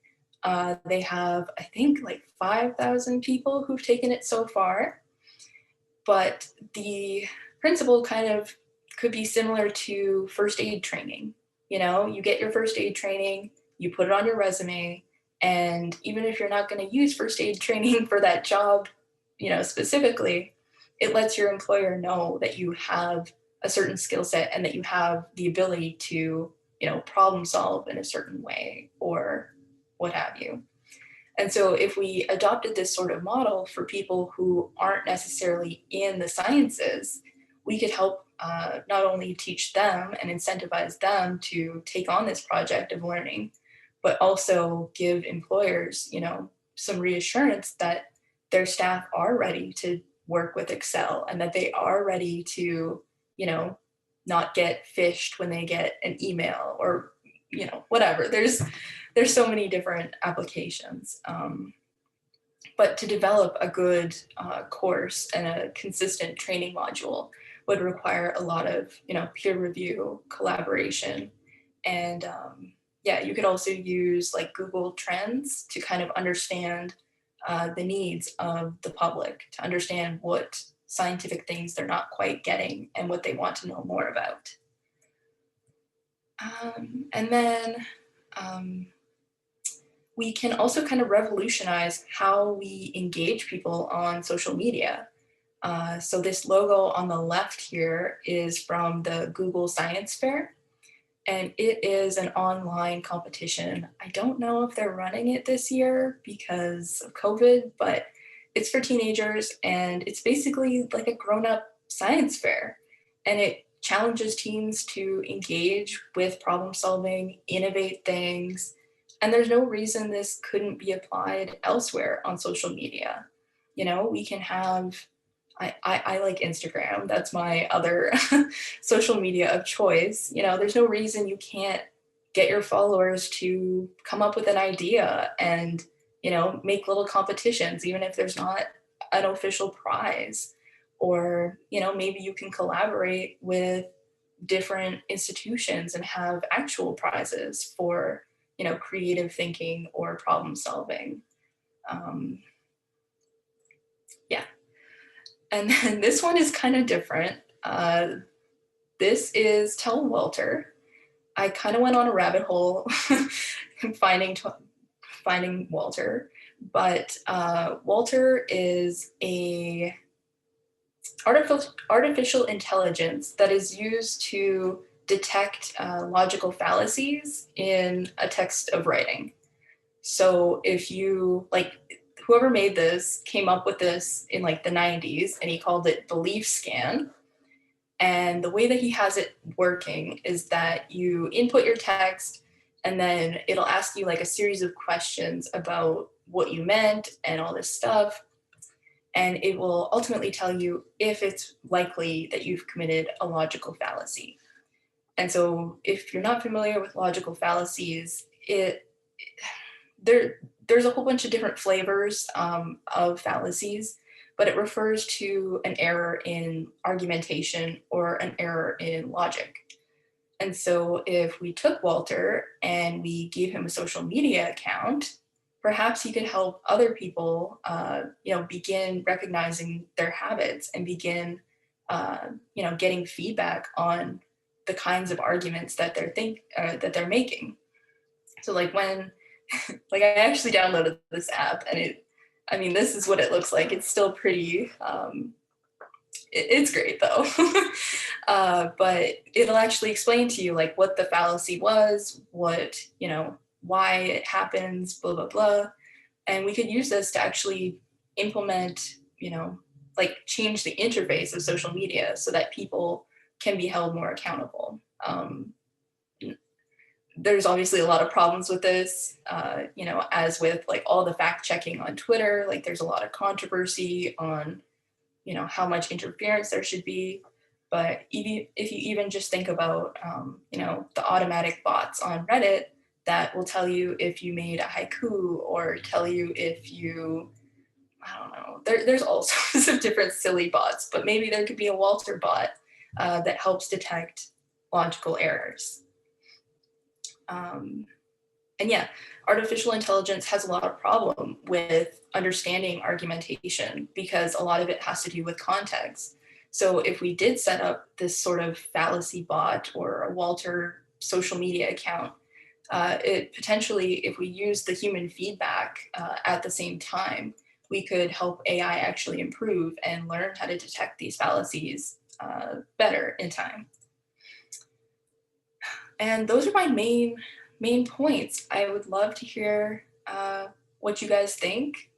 They have, I think, like 5,000 people who've taken it so far. But the principle kind of could be similar to first aid training. You know, you get your first aid training, you put it on your resume, and even if you're not going to use first aid training for that job, you know, specifically, it lets your employer know that you have a certain skill set and that you have the ability to, you know, problem solve in a certain way or what have you. And so if we adopted this sort of model for people who aren't necessarily in the sciences, we could help not only teach them and incentivize them to take on this project of learning, but also give employers, you know, some reassurance that their staff are ready to work with Excel and that they are ready to, you know, not get phished when they get an email or, you know, whatever. There's so many different applications. But to develop a good course and a consistent training module would require a lot of, you know, peer review, collaboration, and yeah, you could also use like Google Trends to kind of understand the needs of the public, to understand what scientific things they're not quite getting and what they want to know more about. And then we can also kind of revolutionize how we engage people on social media. So this logo on the left here is from the Google Science Fair, and it is an online competition. I don't know if they're running it this year because of COVID, but it's for teenagers, and it's basically like a grown-up science fair. And it challenges teens to engage with problem solving, innovate things, and there's no reason this couldn't be applied elsewhere on social media. You know, we can have, I like Instagram. That's my other social media of choice. You know, there's no reason you can't get your followers to come up with an idea and, you know, make little competitions, even if there's not an official prize. Or, you know, maybe you can collaborate with different institutions and have actual prizes for, you know, creative thinking or problem solving. Yeah. And then this one is kind of different. This is Tell Walter. I kind of went on a rabbit hole finding Walter, but Walter is a artificial intelligence that is used to detect logical fallacies in a text of writing. So if you, like, whoever made this came up with this in like the 90s, and he called it belief scan. And the way that he has it working is that you input your text, and then it'll ask you like a series of questions about what you meant and all this stuff. And it will ultimately tell you if it's likely that you've committed a logical fallacy. And so if you're not familiar with logical fallacies, there's a whole bunch of different flavors of fallacies, but it refers to an error in argumentation or an error in logic. And so if we took Walter and we gave him a social media account, perhaps he could help other people, you know, begin recognizing their habits and begin, you know, getting feedback on the kinds of arguments that they're making. So like when, like I actually downloaded this app, and I mean, this is what it looks like. It's still pretty, it's great though. But it'll actually explain to you like what the fallacy was, what, you know, why it happens, blah, blah, blah. And we could use this to actually implement, you know, like change the interface of social media so that people can be held more accountable. There's obviously a lot of problems with this, you know, as with like all the fact checking on Twitter, like there's a lot of controversy on, you know, how much interference there should be. But if you even just think about, you know, the automatic bots on Reddit that will tell you if you made a haiku or tell you if you, I don't know, there's all sorts of different silly bots, but maybe there could be a Walter bot that helps detect logical errors. And yeah, artificial intelligence has a lot of problem with understanding argumentation because a lot of it has to do with context. So if we did set up this sort of fallacy bot or a Walter social media account, it potentially, if we use the human feedback at the same time, we could help AI actually improve and learn how to detect these fallacies better in time. And those are my main points. I would love to hear what you guys think.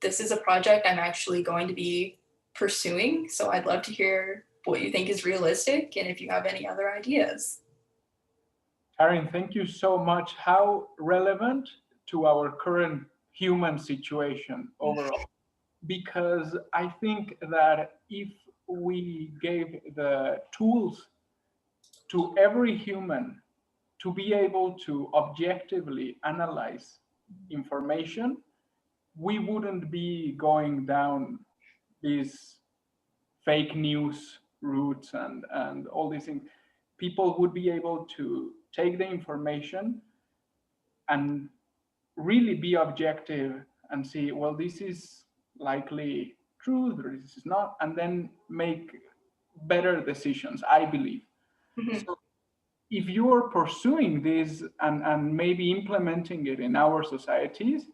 This is a project I'm actually going to be pursuing, so I'd love to hear what you think is realistic and if you have any other ideas. Karen, thank you so much. How relevant to our current human situation overall? Because I think that if we gave the tools to every human to be able to objectively analyze information, we wouldn't be going down these fake news routes and all these things. People would be able to take the information and really be objective and see, well, this is likely true, this is not, and then make better decisions, I believe. Mm-hmm. So if you are pursuing this and maybe implementing it in our societies,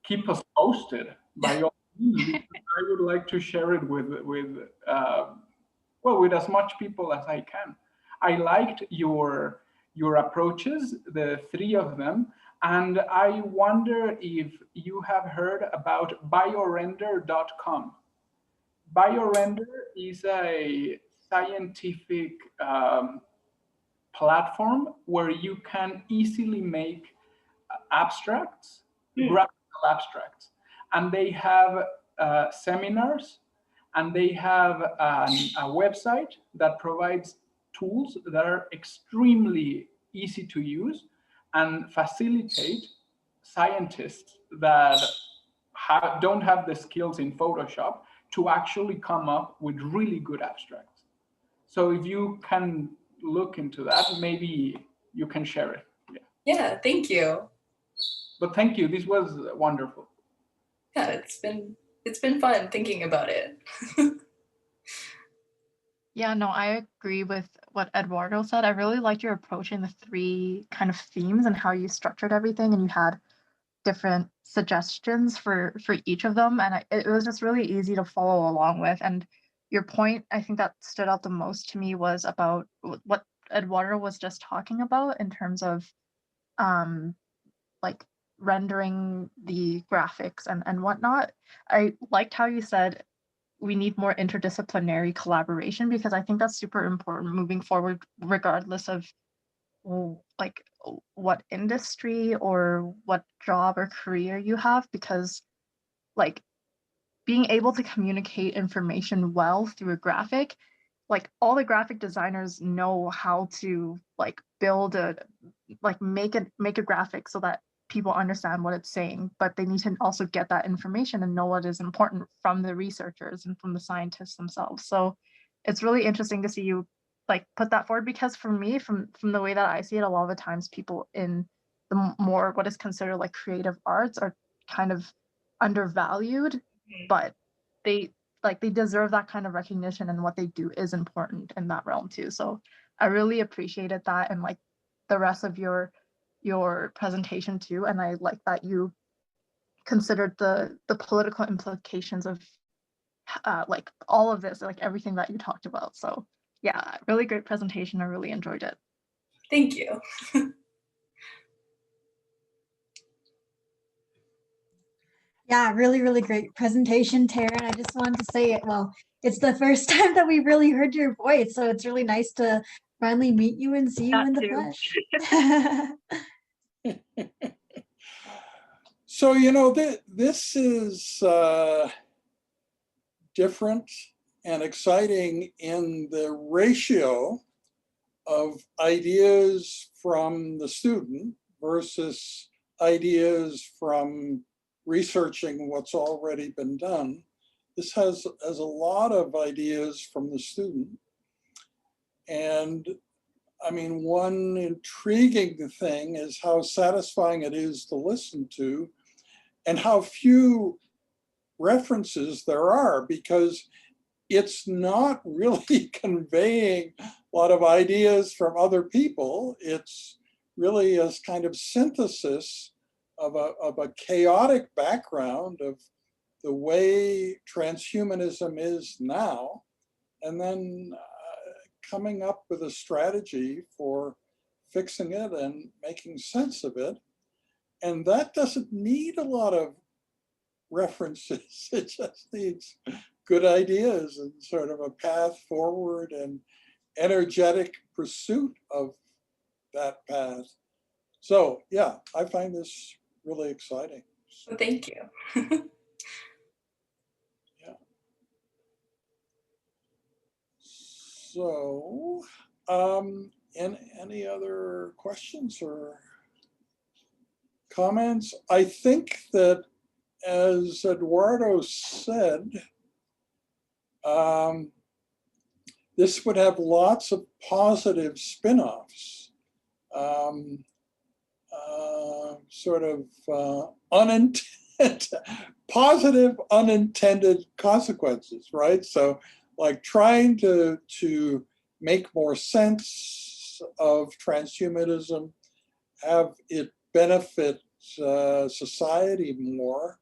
keep us posted by all means, because I would like to share it with with as much people as I can. I liked your approaches, the three of them, and I wonder if you have heard about biorender.com. Biorender is a scientific platform where you can easily make abstracts, graphical abstracts, and they have seminars, and they have a website that provides tools that are extremely easy to use and facilitate scientists that don't have the skills in Photoshop to actually come up with really good abstracts. So if you can look into that, maybe you can share it. Yeah, thank you. But thank you. This was wonderful. Yeah, it's been fun thinking about it. Yeah, no, I agree with what Eduardo said. I really liked your approach in the three kind of themes and how you structured everything, and you had different suggestions for each of them, and it was just really easy to follow along with. And your point, I think that stood out the most to me was about what Eduardo was just talking about in terms of like rendering the graphics and whatnot. I liked how you said we need more interdisciplinary collaboration, because I think that's super important moving forward, regardless of like what industry or what job or career you have, because like being able to communicate information well through a graphic, like all the graphic designers know how to like build a like make a graphic so that people understand what it's saying, but they need to also get that information and know what is important from the researchers and from the scientists themselves. So it's really interesting to see you like put that forward, because for me, from the way that I see it, a lot of the times people in the more what is considered like creative arts are kind of undervalued, but they deserve that kind of recognition, and what they do is important in that realm too. So I really appreciated that, and like the rest of your presentation too. And I like that you considered the political implications of like all of this, like everything that you talked about. So yeah, really great presentation. I really enjoyed it. Thank you. Yeah, really, really great presentation, Taryn. I just wanted to say, well, it's the first time that we really heard your voice, so it's really nice to finally meet you and see you in the flesh. So, you know, this is different and exciting in the ratio of ideas from the student versus ideas from researching what's already been done. This has a lot of ideas from the student. And I mean, one intriguing thing is how satisfying it is to listen to and how few references there are, because it's not really conveying a lot of ideas from other people. It's really a kind of synthesis of a chaotic background of the way transhumanism is now, and then coming up with a strategy for fixing it and making sense of it. And that doesn't need a lot of references. It just needs good ideas and sort of a path forward and energetic pursuit of that path. So yeah, I find this really exciting. Well, thank you. Yeah. So, any other questions or comments? I think that, as Eduardo said, this would have lots of positive spin-offs, sort of unintended, positive unintended consequences, right? So like trying to make more sense of transhumanism, have it benefit society more,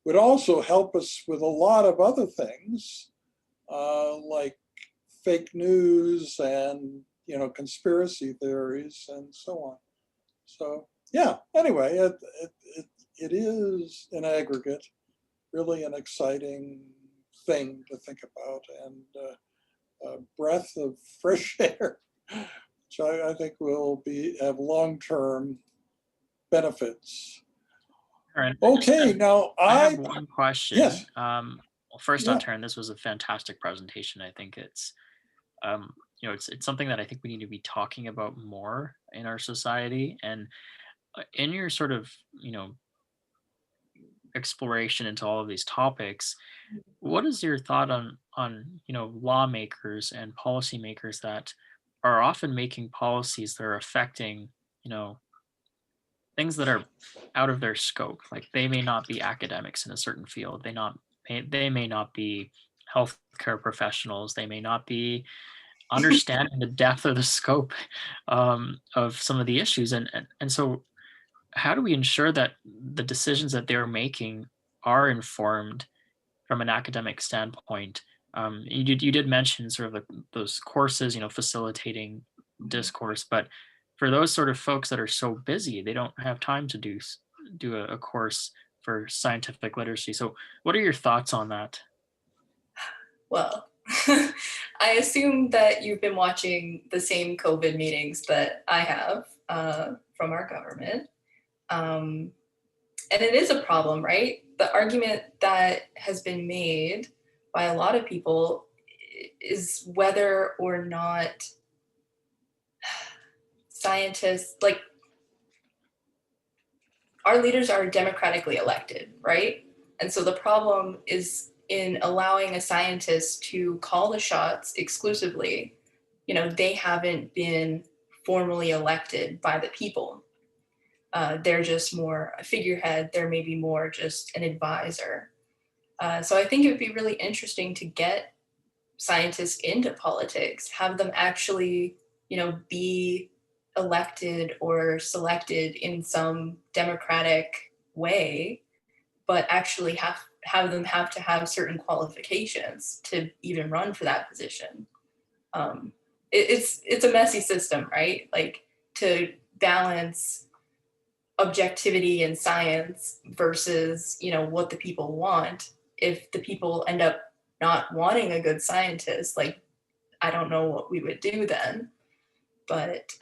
would also help us with a lot of other things, like fake news and conspiracy theories and so on. So yeah, anyway, it is in aggregate really an exciting thing to think about, and a breath of fresh air, which I think will have long-term benefits. Aaron, Okay, now I have one question. Yes. Well, first Yeah. off, Taryn, this was a fantastic presentation. I think it's, it's something that I think we need to be talking about more in our society. And in your sort of, exploration into all of these topics, what is your thought on lawmakers and policymakers that are often making policies that are affecting, things that are out of their scope? Like they may not be academics in a certain field. They may not be healthcare professionals. They may not be understanding the depth or the scope of some of the issues. And so how do we ensure that the decisions that they're making are informed from an academic standpoint? You did mention sort of like those courses, facilitating discourse, but for those sort of folks that are so busy, they don't have time to do a course for scientific literacy. So what are your thoughts on that? Well, I assume that you've been watching the same COVID meetings that I have from our government. And it is a problem, right? The argument that has been made by a lot of people is whether or not scientists, like our leaders are democratically elected, right? And so the problem is in allowing a scientist to call the shots exclusively. They haven't been formally elected by the people. They're just more a figurehead. They're maybe more just an advisor. So I think it would be really interesting to get scientists into politics, have them actually, be elected or selected in some democratic way, but actually have them have to have certain qualifications to even run for that position. It's a messy system, right? Like to balance objectivity in science versus, what the people want. If the people end up not wanting a good scientist, like, I don't know what we would do then. But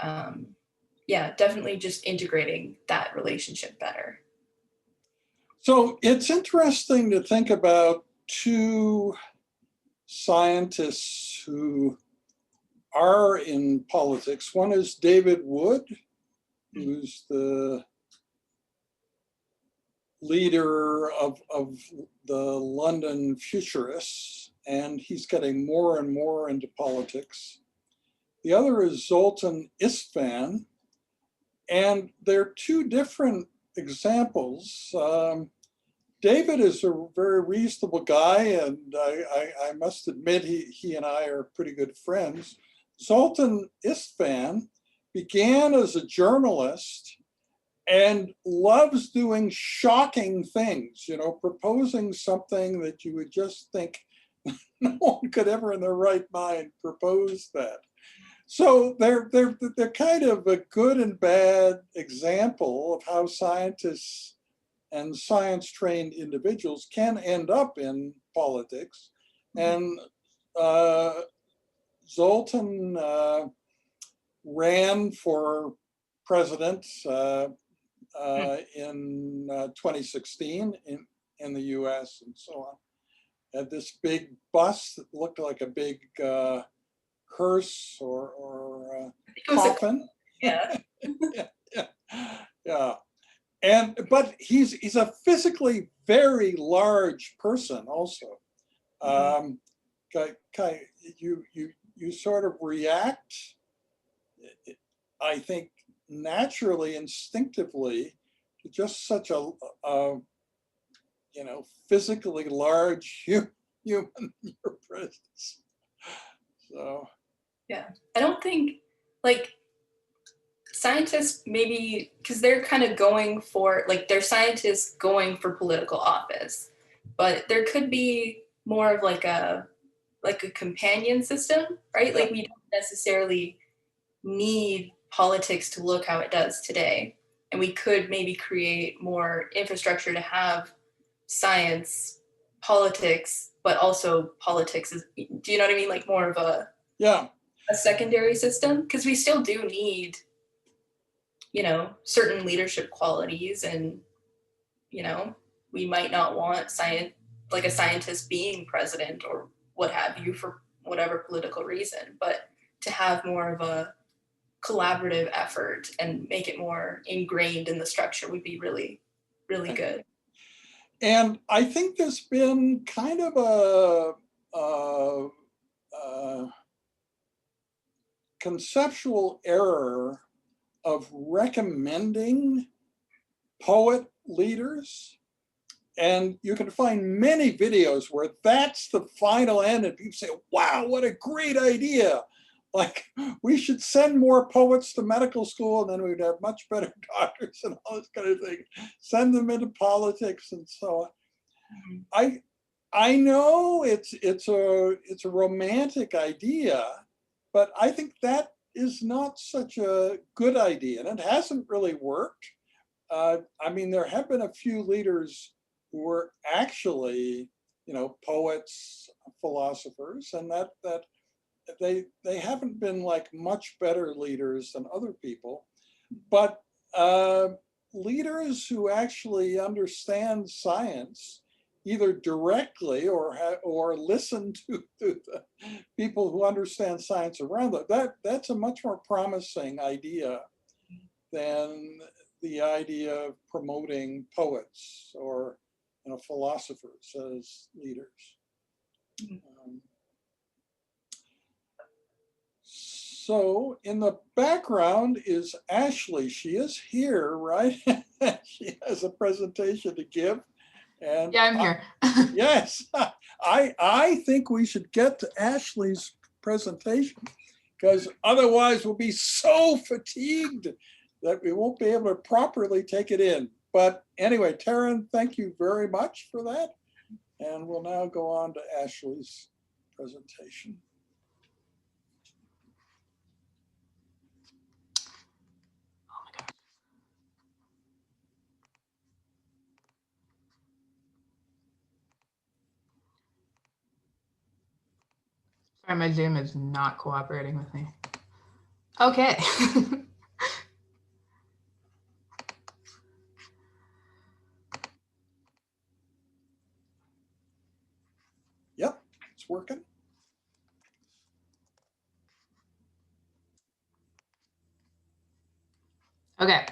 yeah, definitely just integrating that relationship better. So it's interesting to think about two scientists who are in politics. One is David Wood, who's the leader of the London Futurists, and he's getting more and more into politics. The other is Zoltan Istvan, and they're two different examples. David is a very reasonable guy, and I must admit he and I are pretty good friends. Zoltan Istvan began as a journalist and loves doing shocking things, proposing something that you would just think no one could ever in their right mind propose that. So they're kind of a good and bad example of how scientists and science-trained individuals can end up in politics. And Zoltan ran for president in 2016 in the US and so on. Had this big bus that looked like a big hearse or coffin. Yeah. Yeah. But he's a physically very large person also. You sort of react, I think, naturally, instinctively, to just such a physically large human in your presence. So yeah, I don't think like scientists maybe, because they're kind of going for, like, they're scientists going for political office, but there could be more of like a companion system, right? Like we don't necessarily need politics to look how it does today. And we could maybe create more infrastructure to have science, politics, but also politics is, do you know what I mean? Like more of a secondary system, because we still do need, you know, certain leadership qualities, and, you know, we might not want like a scientist being president or what have you for whatever political reason, but to have more of a collaborative effort and make it more ingrained in the structure would be really, really good. And I think there's been kind of a conceptual error of recommending poet leaders. And you can find many videos where that's the final end, and people say, wow, what a great idea. Like, we should send more poets to medical school, and then we'd have much better doctors and all this kind of thing. Send them into politics and so on. I know it's a romantic idea, but I think that is not such a good idea, and it hasn't really worked. I mean, there have been a few leaders who were actually, you know, poets, philosophers, and that they haven't been like much better leaders than other people. But leaders who actually understand science, either directly or listen to the people who understand science around them, that's a much more promising idea than the idea of promoting poets or, you know, philosophers as leaders. So in the background is Ashley. She is here, right? She has a presentation to give. And yeah, I'm here. Yes, I think we should get to Ashley's presentation, because otherwise we'll be so fatigued that we won't be able to properly take it in. But anyway, Taryn, thank you very much for that. And we'll now go on to Ashley's presentation. Sorry, my Zoom is not cooperating with me. Okay. Yep, it's working. Okay,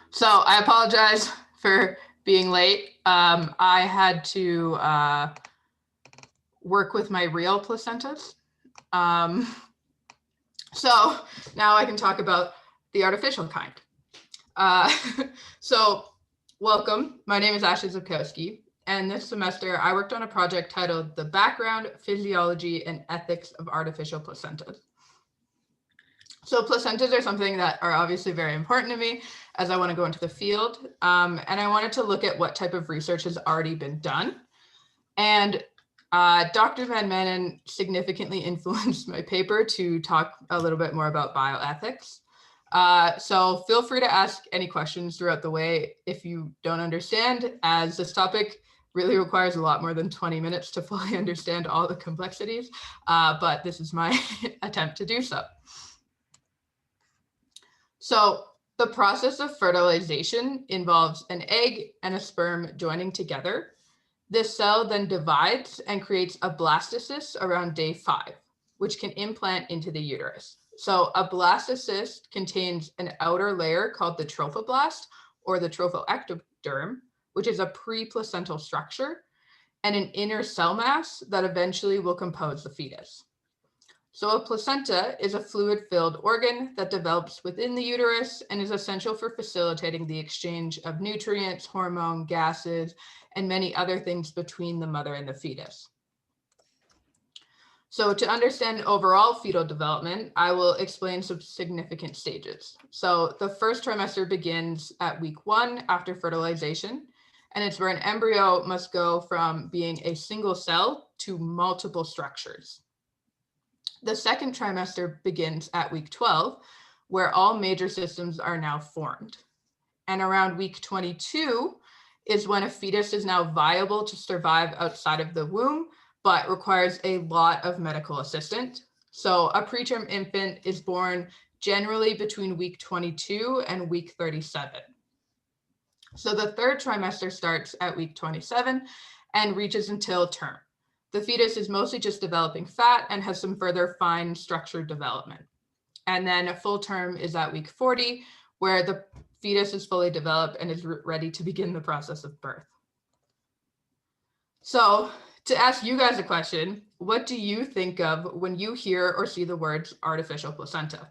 so I apologize for being late. I had to work with my real placentas. So now I can talk about the artificial kind. So welcome, my name is Ashley Zukowski, and this semester I worked on a project titled The Background, Physiology, and Ethics of Artificial Placentas. So placentas are something that are obviously very important to me as I want to go into the field. And I wanted to look at what type of research has already been done. And Dr. Van Manen significantly influenced my paper to talk a little bit more about bioethics. So feel free to ask any questions throughout the way if you don't understand, as this topic really requires a lot more than 20 minutes to fully understand all the complexities, but this is my attempt to do so. So the process of fertilization involves an egg and a sperm joining together. This cell then divides and creates a blastocyst around day 5, which can implant into the uterus. So a blastocyst contains an outer layer called the trophoblast or the trophoectoderm, which is a pre-placental structure, and an inner cell mass that eventually will compose the fetus. So a placenta is a fluid-filled organ that develops within the uterus and is essential for facilitating the exchange of nutrients, hormone, gases, and many other things between the mother and the fetus. So to understand overall fetal development, I will explain some significant stages. So the first trimester begins at week 1 after fertilization, and it's where an embryo must go from being a single cell to multiple structures. The second trimester begins at week 12, where all major systems are now formed. And around week 22 is when a fetus is now viable to survive outside of the womb, but requires a lot of medical assistance. So a preterm infant is born generally between week 22 and week 37. So the third trimester starts at week 27 and reaches until term. The fetus is mostly just developing fat and has some further fine structure development. And then a full term is at week 40, where the fetus is fully developed and is ready to begin the process of birth. So to ask you guys a question, what do you think of when you hear or see the words artificial placenta?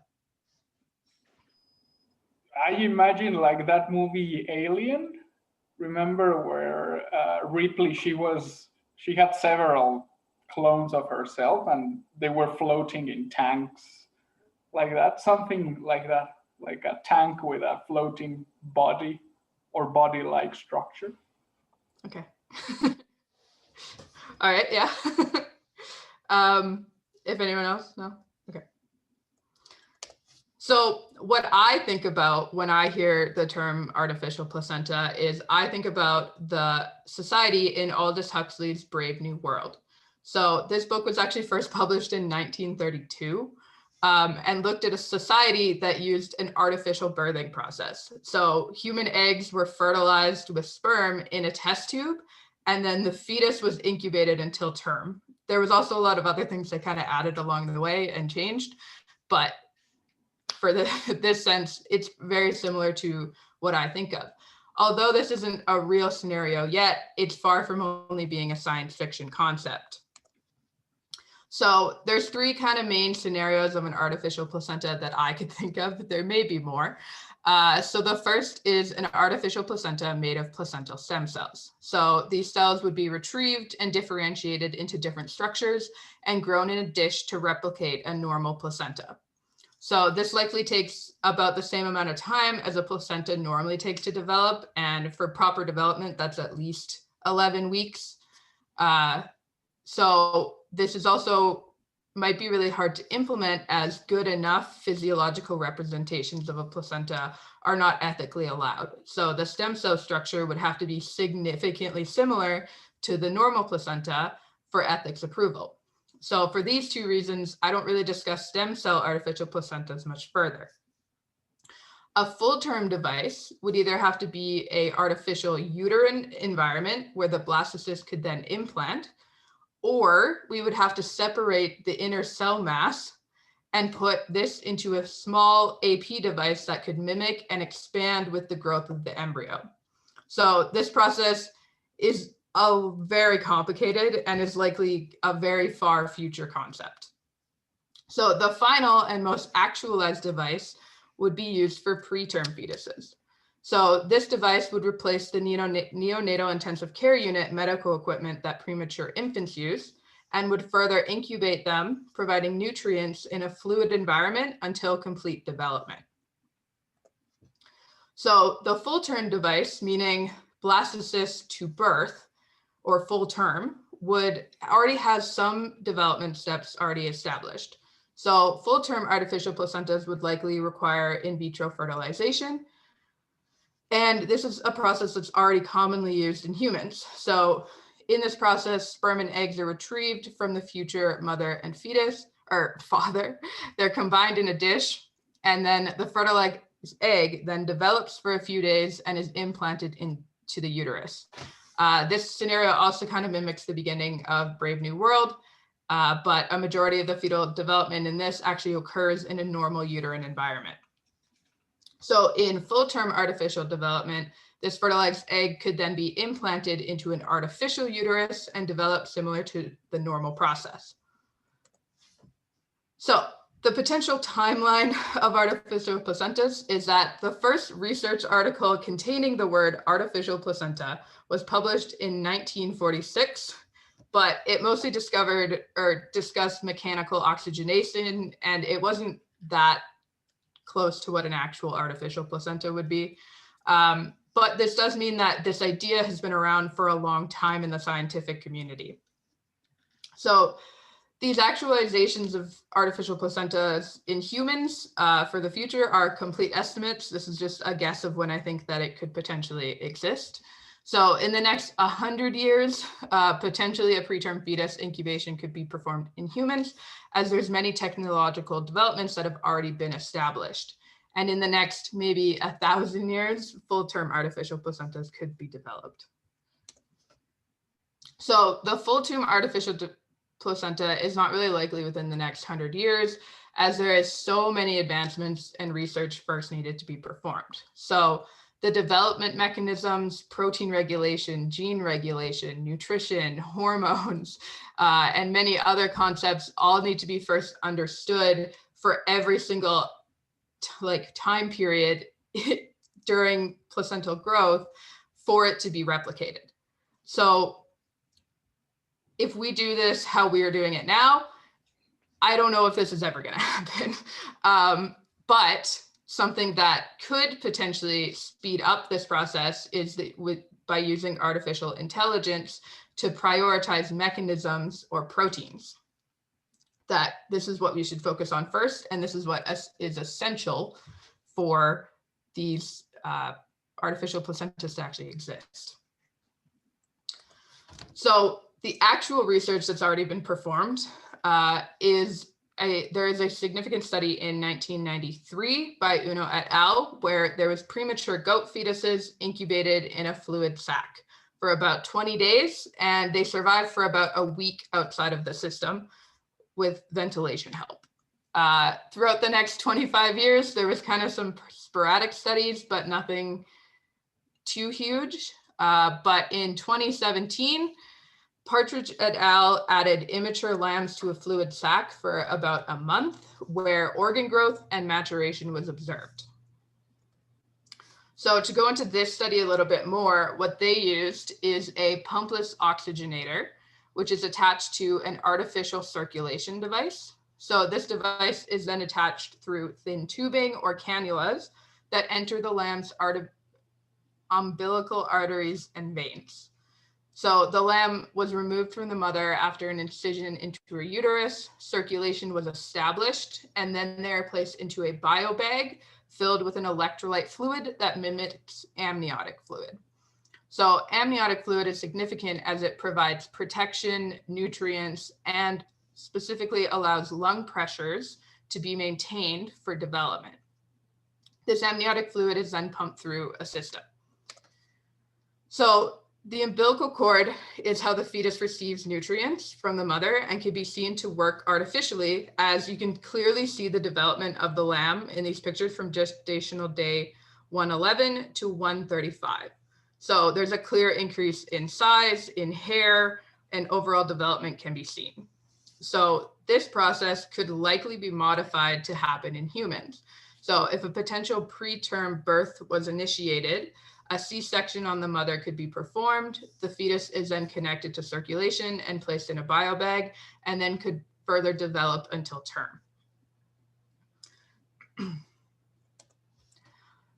I imagine like that movie Alien. Remember where Ripley, she had several clones of herself and they were floating in tanks like that, something like that, like a tank with a floating body or body-like structure. Okay. All right, yeah. If anyone else, no? Okay. So what I think about when I hear the term artificial placenta is I think about the society in Aldous Huxley's Brave New World. So this book was actually first published in 1932 and looked at a society that used an artificial birthing process. So human eggs were fertilized with sperm in a test tube, and then the fetus was incubated until term. There was also a lot of other things that kind of added along the way and changed, but for this sense, it's very similar to what I think of. Although this isn't a real scenario yet, it's far from only being a science fiction concept. So there's 3 kind of main scenarios of an artificial placenta that I could think of, but there may be more. So the first is an artificial placenta made of placental stem cells. So these cells would be retrieved and differentiated into different structures and grown in a dish to replicate a normal placenta. So this likely takes about the same amount of time as a placenta normally takes to develop. And for proper development, that's at least 11 weeks. So this is also might be really hard to implement, as good enough physiological representations of a placenta are not ethically allowed. So the stem cell structure would have to be significantly similar to the normal placenta for ethics approval. So for these 2 reasons, I don't really discuss stem cell artificial placentas much further. A full-term device would either have to be an artificial uterine environment where the blastocyst could then implant, or we would have to separate the inner cell mass and put this into a small AP device that could mimic and expand with the growth of the embryo. So this process is very complicated and is likely a very far future concept. So the final and most actualized device would be used for preterm fetuses. So this device would replace the neonatal intensive care unit medical equipment that premature infants use and would further incubate them, providing nutrients in a fluid environment until complete development. So the full term device, meaning blastocyst to birth or full term, would already have some development steps already established. So full term artificial placentas would likely require in vitro fertilization. And this is a process that's already commonly used in humans. So in this process, sperm and eggs are retrieved from the future mother and fetus, or father. They're combined in a dish, and then the fertilized egg then develops for a few days and is implanted into the uterus. This scenario also kind of mimics the beginning of Brave New World, but a majority of the fetal development in this actually occurs in a normal uterine environment. So in full-term artificial development, this fertilized egg could then be implanted into an artificial uterus and develop similar to the normal process. So the potential timeline of artificial placentas is that the first research article containing the word artificial placenta was published in 1946, but it mostly discovered or discussed mechanical oxygenation, and it wasn't that close to what an actual artificial placenta would be. But this does mean that this idea has been around for a long time in the scientific community. So these actualizations of artificial placentas in humans for the future are complete estimates. This is just a guess of when I think that it could potentially exist. So in the next 100 years, potentially a preterm fetus incubation could be performed in humans, as there's many technological developments that have already been established. And in the next maybe 1,000 years, full-term artificial placentas could be developed. So the full-term artificial placenta is not really likely within the next 100 years, as there is so many advancements and research first needed to be performed. So the development mechanisms, protein regulation, gene regulation, nutrition, hormones, and many other concepts all need to be first understood for every single time period during placental growth for it to be replicated. So if we do this how we are doing it now, I don't know if this is ever going to happen. But something that could potentially speed up this process is that by using artificial intelligence to prioritize mechanisms or proteins. That this is what we should focus on first, and this is what is essential for these artificial placentas to actually exist. So the actual research that's already been performed there is a significant study in 1993 by Uno et al., where there was premature goat fetuses incubated in a fluid sac for about 20 days, and they survived for about a week outside of the system with ventilation help. Throughout the next 25 years, there was kind of some sporadic studies, but nothing too huge. But in 2017, Partridge et al. Added immature lambs to a fluid sac for about a month, where organ growth and maturation was observed. So to go into this study a little bit more, what they used is a pumpless oxygenator, which is attached to an artificial circulation device. So this device is then attached through thin tubing or cannulas that enter the lamb's umbilical arteries and veins. So the lamb was removed from the mother after an incision into her uterus, circulation was established, and then they are placed into a biobag filled with an electrolyte fluid that mimics amniotic fluid. So amniotic fluid is significant as it provides protection, nutrients, and specifically allows lung pressures to be maintained for development. This amniotic fluid is then pumped through a system. So the umbilical cord is how the fetus receives nutrients from the mother and can be seen to work artificially, as you can clearly see the development of the lamb in these pictures from gestational day 111 to 135. So there's a clear increase in size, in hair, and overall development can be seen. So this process could likely be modified to happen in humans. So if a potential preterm birth was initiated, a C-section on the mother could be performed. The fetus is then connected to circulation and placed in a biobag, and then could further develop until term.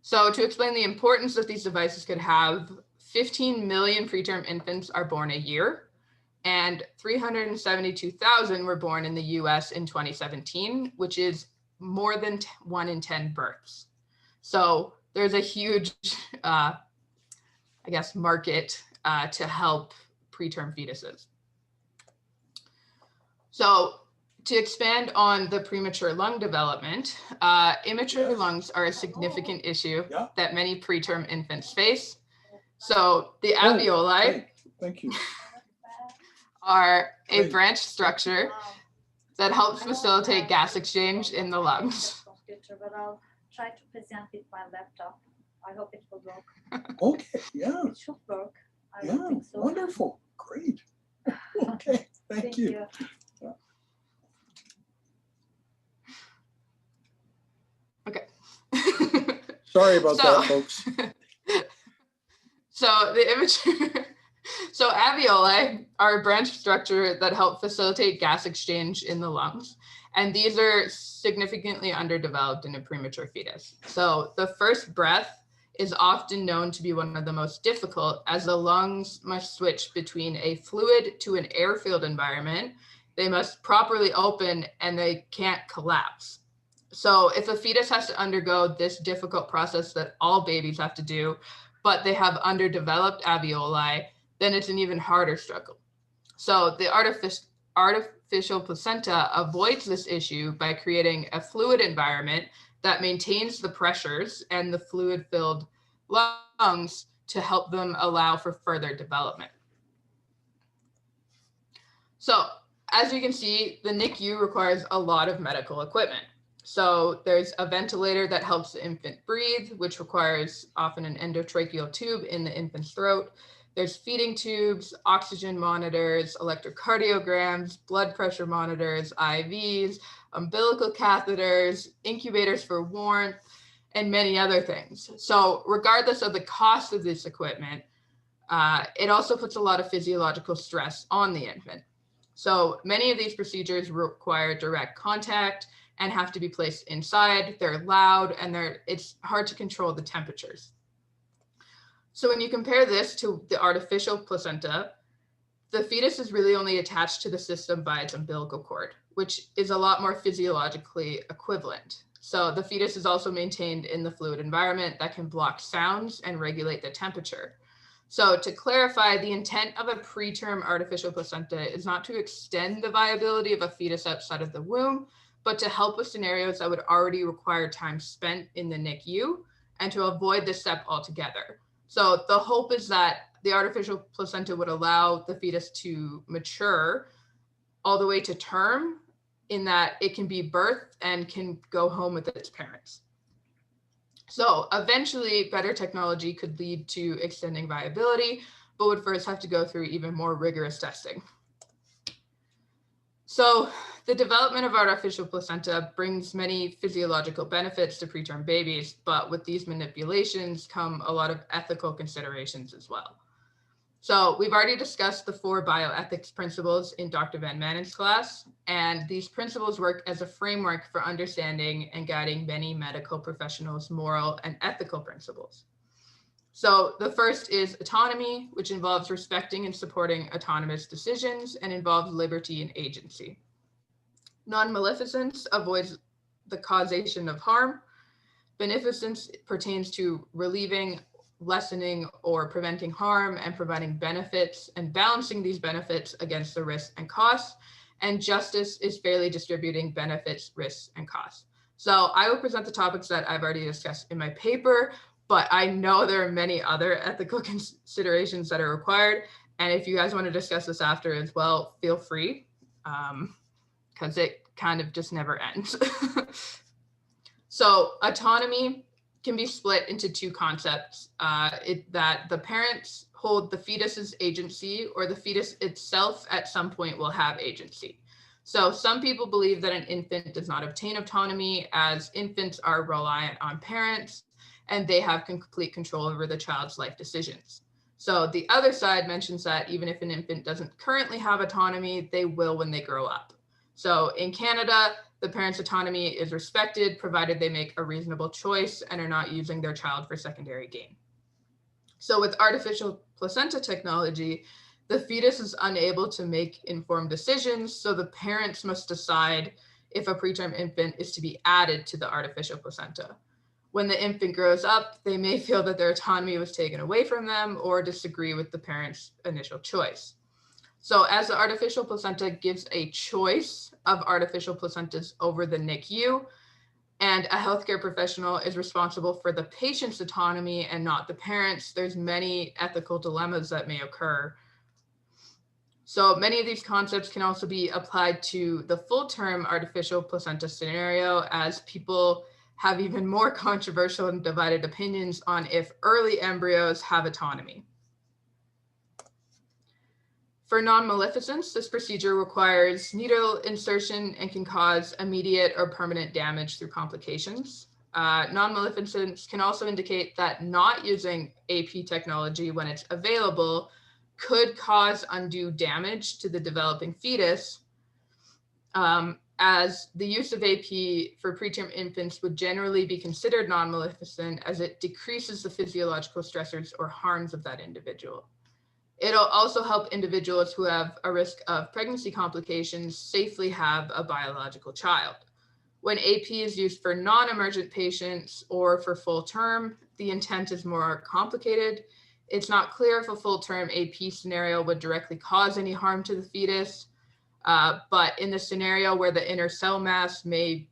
So to explain the importance that these devices could have, 15 million preterm infants are born a year, and 372,000 were born in the US in 2017, which is more than 1 in 10 births. So there's a huge, market to help preterm fetuses. So to expand on the premature lung development, immature lungs are a significant issue that many preterm infants face. So the alveoli thank you. are a branch structure that helps facilitate gas exchange in the lungs. But I'll try to present with my laptop. I hope it will work. Okay, yeah. It should work. I Yeah, think so. wonderful, great. Okay, thank you. Okay. Sorry about that, folks. So So alveoli are a branch structure that help facilitate gas exchange in the lungs. And these are significantly underdeveloped in a premature fetus. So the first breath is often known to be one of the most difficult, as the lungs must switch between a fluid to an air-filled environment. They must properly open and they can't collapse. So if a fetus has to undergo this difficult process that all babies have to do, but they have underdeveloped alveoli, then it's an even harder struggle. So the artificial placenta avoids this issue by creating a fluid environment that maintains the pressures and the fluid-filled lungs to help them allow for further development. So as you can see, the NICU requires a lot of medical equipment. So there's a ventilator that helps the infant breathe, which requires often an endotracheal tube in the infant's throat. There's feeding tubes, oxygen monitors, electrocardiograms, blood pressure monitors, IVs, umbilical catheters, incubators for warmth, and many other things. So regardless of the cost of this equipment, it also puts a lot of physiological stress on the infant. So many of these procedures require direct contact and have to be placed inside. They're loud and it's hard to control the temperatures. So when you compare this to the artificial placenta, the fetus is really only attached to the system by its umbilical cord, which is a lot more physiologically equivalent. So the fetus is also maintained in the fluid environment that can block sounds and regulate the temperature. So to clarify, the intent of a preterm artificial placenta is not to extend the viability of a fetus outside of the womb, but to help with scenarios that would already require time spent in the NICU and to avoid this step altogether. So the hope is that the artificial placenta would allow the fetus to mature all the way to term, in that it can be birthed and can go home with its parents. So eventually better technology could lead to extending viability, but would first have to go through even more rigorous testing. So the development of artificial placenta brings many physiological benefits to preterm babies, but with these manipulations come a lot of ethical considerations as well. So we've already discussed the 4 bioethics principles in Dr. Van Manen's class, and these principles work as a framework for understanding and guiding many medical professionals' moral and ethical principles. So the first is autonomy, which involves respecting and supporting autonomous decisions and involves liberty and agency. Non-maleficence avoids the causation of harm. Beneficence pertains to relieving, lessening, or preventing harm and providing benefits and balancing these benefits against the risks and costs. And justice is fairly distributing benefits, risks, and costs. So I will present the topics that I've already discussed in my paper, but I know there are many other ethical considerations that are required. And if you guys want to discuss this after as well, feel free, because it kind of just never ends. So autonomy can be split into 2 concepts, that the parents hold the fetus's agency, or the fetus itself at some point will have agency. So some people believe that an infant does not obtain autonomy, as infants are reliant on parents and they have complete control over the child's life decisions. So the other side mentions that even if an infant doesn't currently have autonomy, they will when they grow up. So in Canada, the parents' autonomy is respected, provided they make a reasonable choice and are not using their child for secondary gain. So with artificial placenta technology, the fetus is unable to make informed decisions, so the parents must decide if a preterm infant is to be added to the artificial placenta. When the infant grows up, they may feel that their autonomy was taken away from them or disagree with the parents' initial choice. So as the artificial placenta gives a choice of artificial placentas over the NICU, and a healthcare professional is responsible for the patient's autonomy and not the parents, there's many ethical dilemmas that may occur. So many of these concepts can also be applied to the full-term artificial placenta scenario, as people have even more controversial and divided opinions on if early embryos have autonomy. For non-maleficence, this procedure requires needle insertion and can cause immediate or permanent damage through complications. Non-maleficence can also indicate that not using AP technology when it's available could cause undue damage to the developing fetus, as the use of AP for preterm infants would generally be considered non-maleficent, as it decreases the physiological stressors or harms of that individual. It'll also help individuals who have a risk of pregnancy complications safely have a biological child. When AP is used for non-emergent patients or for full term, the intent is more complicated. It's not clear if a full term AP scenario would directly cause any harm to the fetus, but in the scenario where the inner cell mass may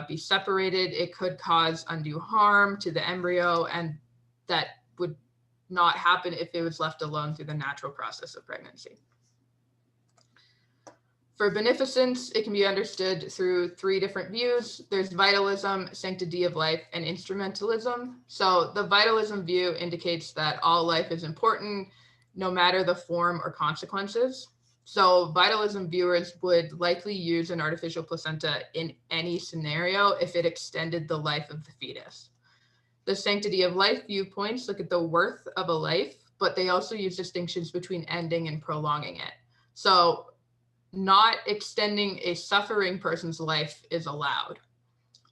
be separated, it could cause undue harm to the embryo, and that would not happen if it was left alone through the natural process of pregnancy. For beneficence, it can be understood through three different views. There's vitalism, sanctity of life, and instrumentalism. So the vitalism view indicates that all life is important, no matter the form or consequences. So vitalism viewers would likely use an artificial placenta in any scenario if it extended the life of the fetus. The sanctity of life viewpoints look at the worth of a life, but they also use distinctions between ending and prolonging it. So not extending a suffering person's life is allowed.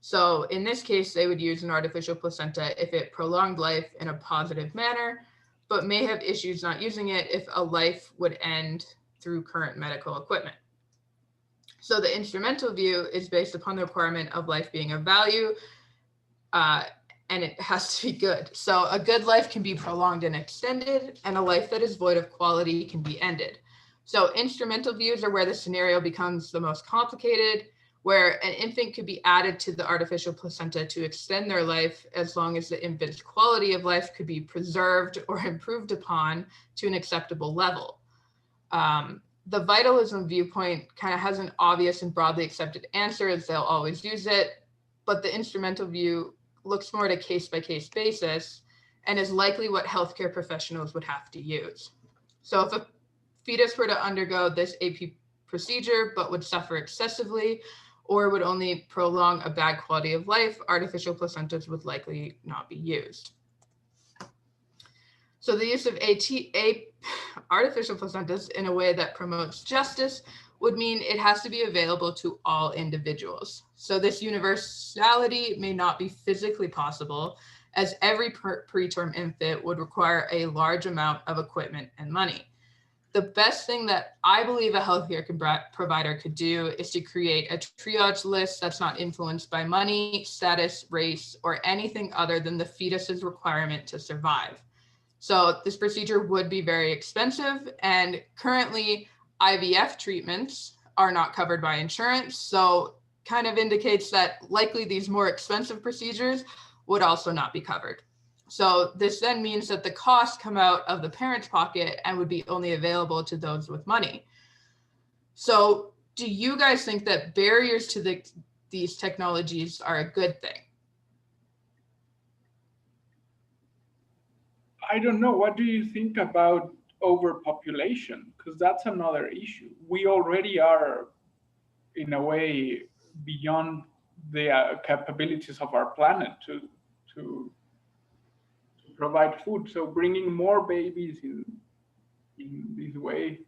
So in this case, they would use an artificial placenta if it prolonged life in a positive manner, but may have issues not using it if a life would end through current medical equipment. So the instrumental view is based upon the requirement of life being of value, and it has to be good. So a good life can be prolonged and extended, and a life that is void of quality can be ended. So instrumental views are where the scenario becomes the most complicated, where an infant could be added to the artificial placenta to extend their life as long as the infant's quality of life could be preserved or improved upon to an acceptable level. The vitalism viewpoint kind of has an obvious and broadly accepted answer, as they'll always use it, but the instrumental view looks more at a case-by-case basis and is likely what healthcare professionals would have to use. So if a fetus were to undergo this AP procedure but would suffer excessively or would only prolong a bad quality of life, artificial placentas would likely not be used. So the use of artificial placentas in a way that promotes justice would mean it has to be available to all individuals. So this universality may not be physically possible, as every preterm infant would require a large amount of equipment and money. The best thing that I believe a healthcare provider could do is to create a triage list that's not influenced by money, status, race, or anything other than the fetus's requirement to survive. So this procedure would be very expensive, and currently IVF treatments are not covered by insurance. So kind of indicates that likely these more expensive procedures would also not be covered. So this then means that the costs come out of the parent's pocket and would be only available to those with money. So do you guys think that barriers to these technologies are a good thing? I don't know. What do you think about overpopulation? Because that's another issue. We already are, in a way, beyond the capabilities of our planet to provide food. So bringing more babies in this way,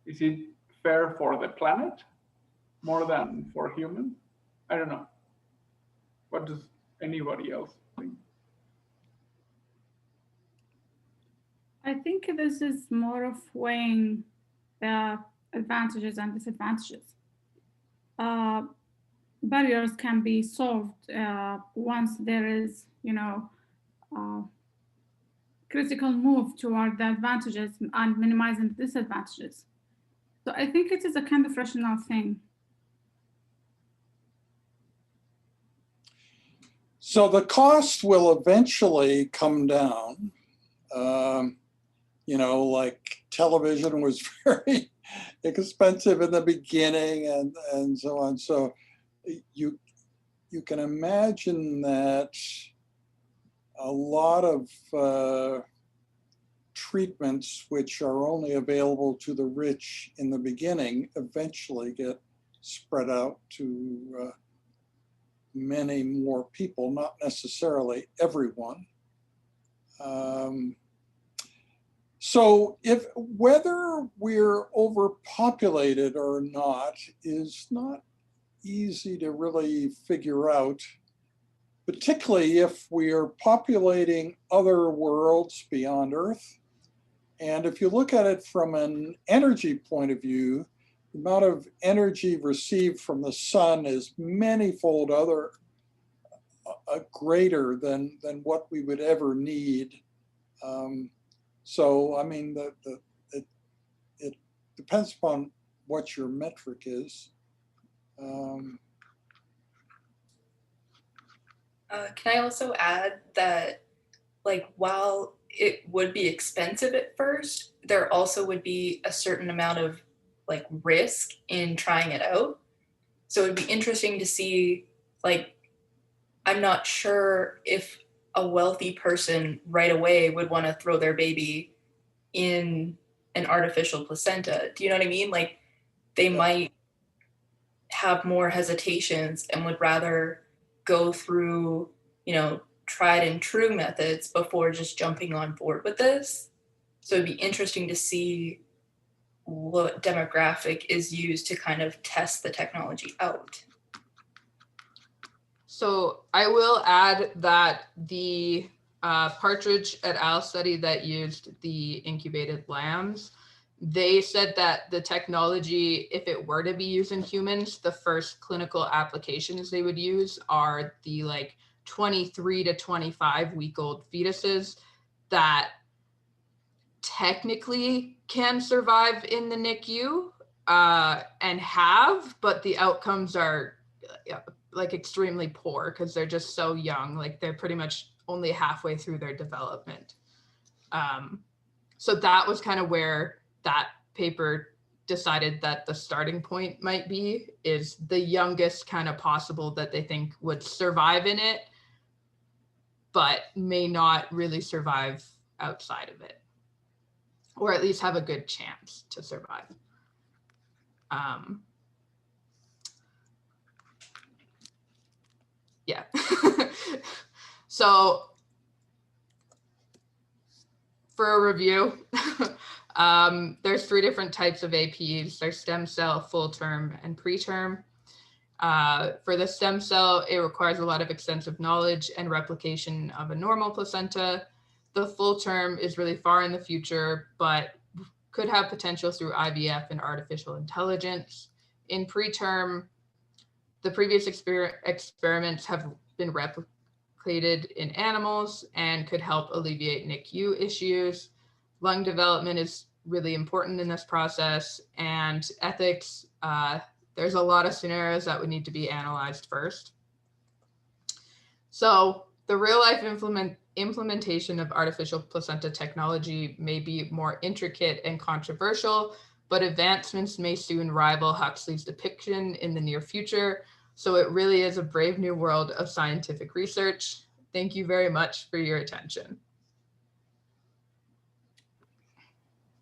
is it fair for the planet more than for humans? I don't know. What does anybody else think? I think this is more of weighing the advantages and disadvantages. Barriers can be solved once there is, critical move toward the advantages and minimizing the disadvantages. So I think it is a kind of rational thing. So the cost will eventually come down. Like television was very expensive in the beginning and so on. So you can imagine that a lot of treatments which are only available to the rich in the beginning eventually get spread out to many more people, not necessarily everyone. So if whether we're overpopulated or not is not easy to really figure out, particularly if we are populating other worlds beyond Earth. And if you look at it from an energy point of view, the amount of energy received from the sun is manyfold greater than what we would ever need. So, I mean, it depends upon what your metric is. Can I also add that, like, while it would be expensive at first, there also would be a certain amount of like risk in trying it out. So it'd be interesting to see, like, I'm not sure if a wealthy person right away would want to throw their baby in an artificial placenta. Do you know what I mean? Like, they might have more hesitations and would rather go through, you know, tried and true methods before just jumping on board with this. So it'd be interesting to see what demographic is used to kind of test the technology out. So I will add that the Partridge et al. Study that used the incubated lambs, they said that the technology, if it were to be used in humans, the first clinical applications they would use are the like 23 to 25 week old fetuses that technically can survive in the NICU and have, but the outcomes are like extremely poor because they're just so young. Like, they're pretty much only halfway through their development. So that was kind of where that paper decided that the starting point might be, is the youngest kind of possible that they think would survive in it, but may not really survive outside of it, or at least have a good chance to survive. Yeah. So for a review, there's 3 different types of APs. There's stem cell, full term, and preterm. For the stem cell, it requires a lot of extensive knowledge and replication of a normal placenta. The full term is really far in the future, but could have potential through IVF and artificial intelligence. In preterm, the previous experiments have been replicated in animals and could help alleviate NICU issues. Lung development is really important in this process, and ethics, there's a lot of scenarios that would need to be analyzed first. So the real life implementation of artificial placenta technology may be more intricate and controversial, but advancements may soon rival Huxley's depiction in the near future. So it really is a brave new world of scientific research. Thank you very much for your attention.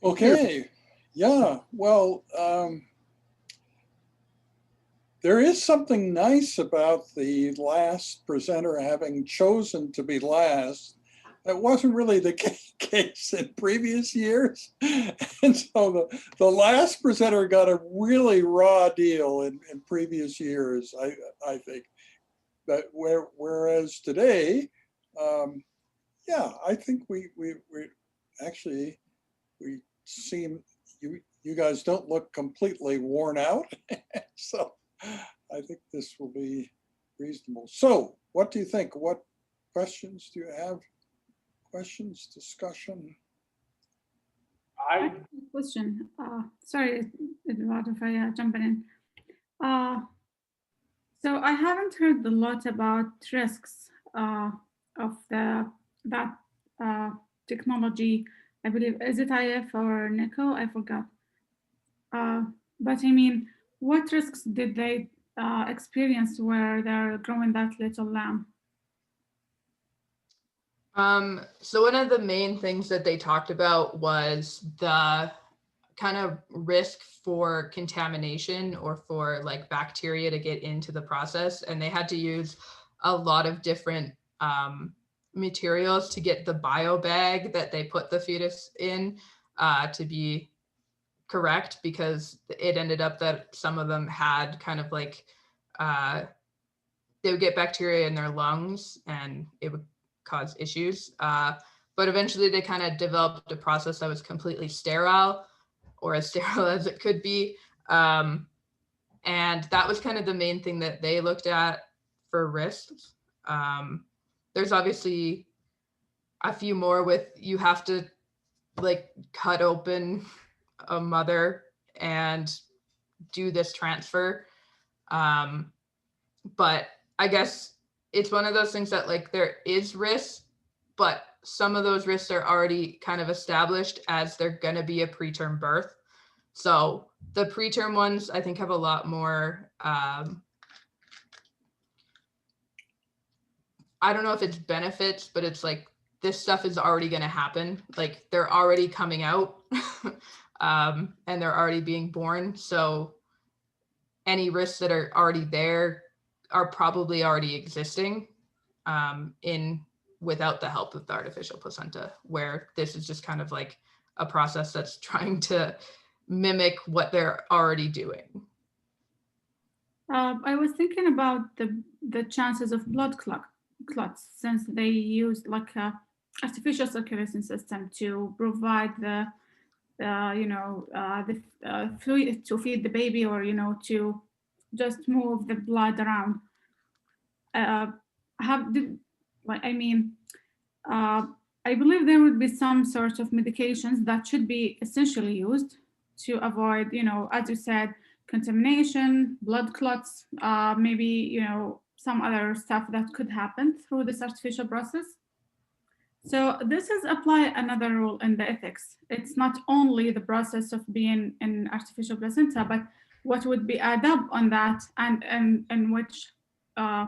Okay, yeah, well, there is something nice about the last presenter having chosen to be last. That wasn't really the case in previous years. And so the last presenter got a really raw deal in previous years, I think. But whereas today, yeah, I think we actually, we seem, you guys don't look completely worn out. So I think this will be reasonable. So what do you think? What questions do you have? Questions, discussion? I have a question. Sorry, Eduardo, if I jump in. So I haven't heard a lot about risks of that technology. I believe, is it IF or NICO? I forgot. But I mean, what risks did they experience where they're growing that little lamb? So one of the main things that they talked about was the kind of risk for contamination or for like bacteria to get into the process. And they had to use a lot of different materials to get the bio bag that they put the fetus in to be correct, because it ended up that some of them had kind of like, they would get bacteria in their lungs and it would cause issues. But eventually they kind of developed a process that was completely sterile, or as sterile as it could be. And that was kind of the main thing that they looked at for risks. There's obviously a few more with, you have to like cut open a mother and do this transfer. But I guess it's one of those things that like there is risk, but some of those risks are already kind of established as they're going to be a preterm birth. So the preterm ones, I think, have a lot more, I don't know if it's benefits, but it's like this stuff is already going to happen. Like they're already coming out and they're already being born. So any risks that are already there are probably already existing without the help of the artificial placenta, where this is just kind of like a process that's trying to mimic what they're already doing. I was thinking about the chances of blood clots, since they use like a artificial circulation system to provide the fluid to feed the baby, or to just move the blood around. I believe there would be some sort of medications that should be essentially used to avoid, as you said, contamination, blood clots, maybe, some other stuff that could happen through this artificial process. So this is apply another rule in the ethics. It's not only the process of being an artificial placenta, but what would be add up on that, and in which a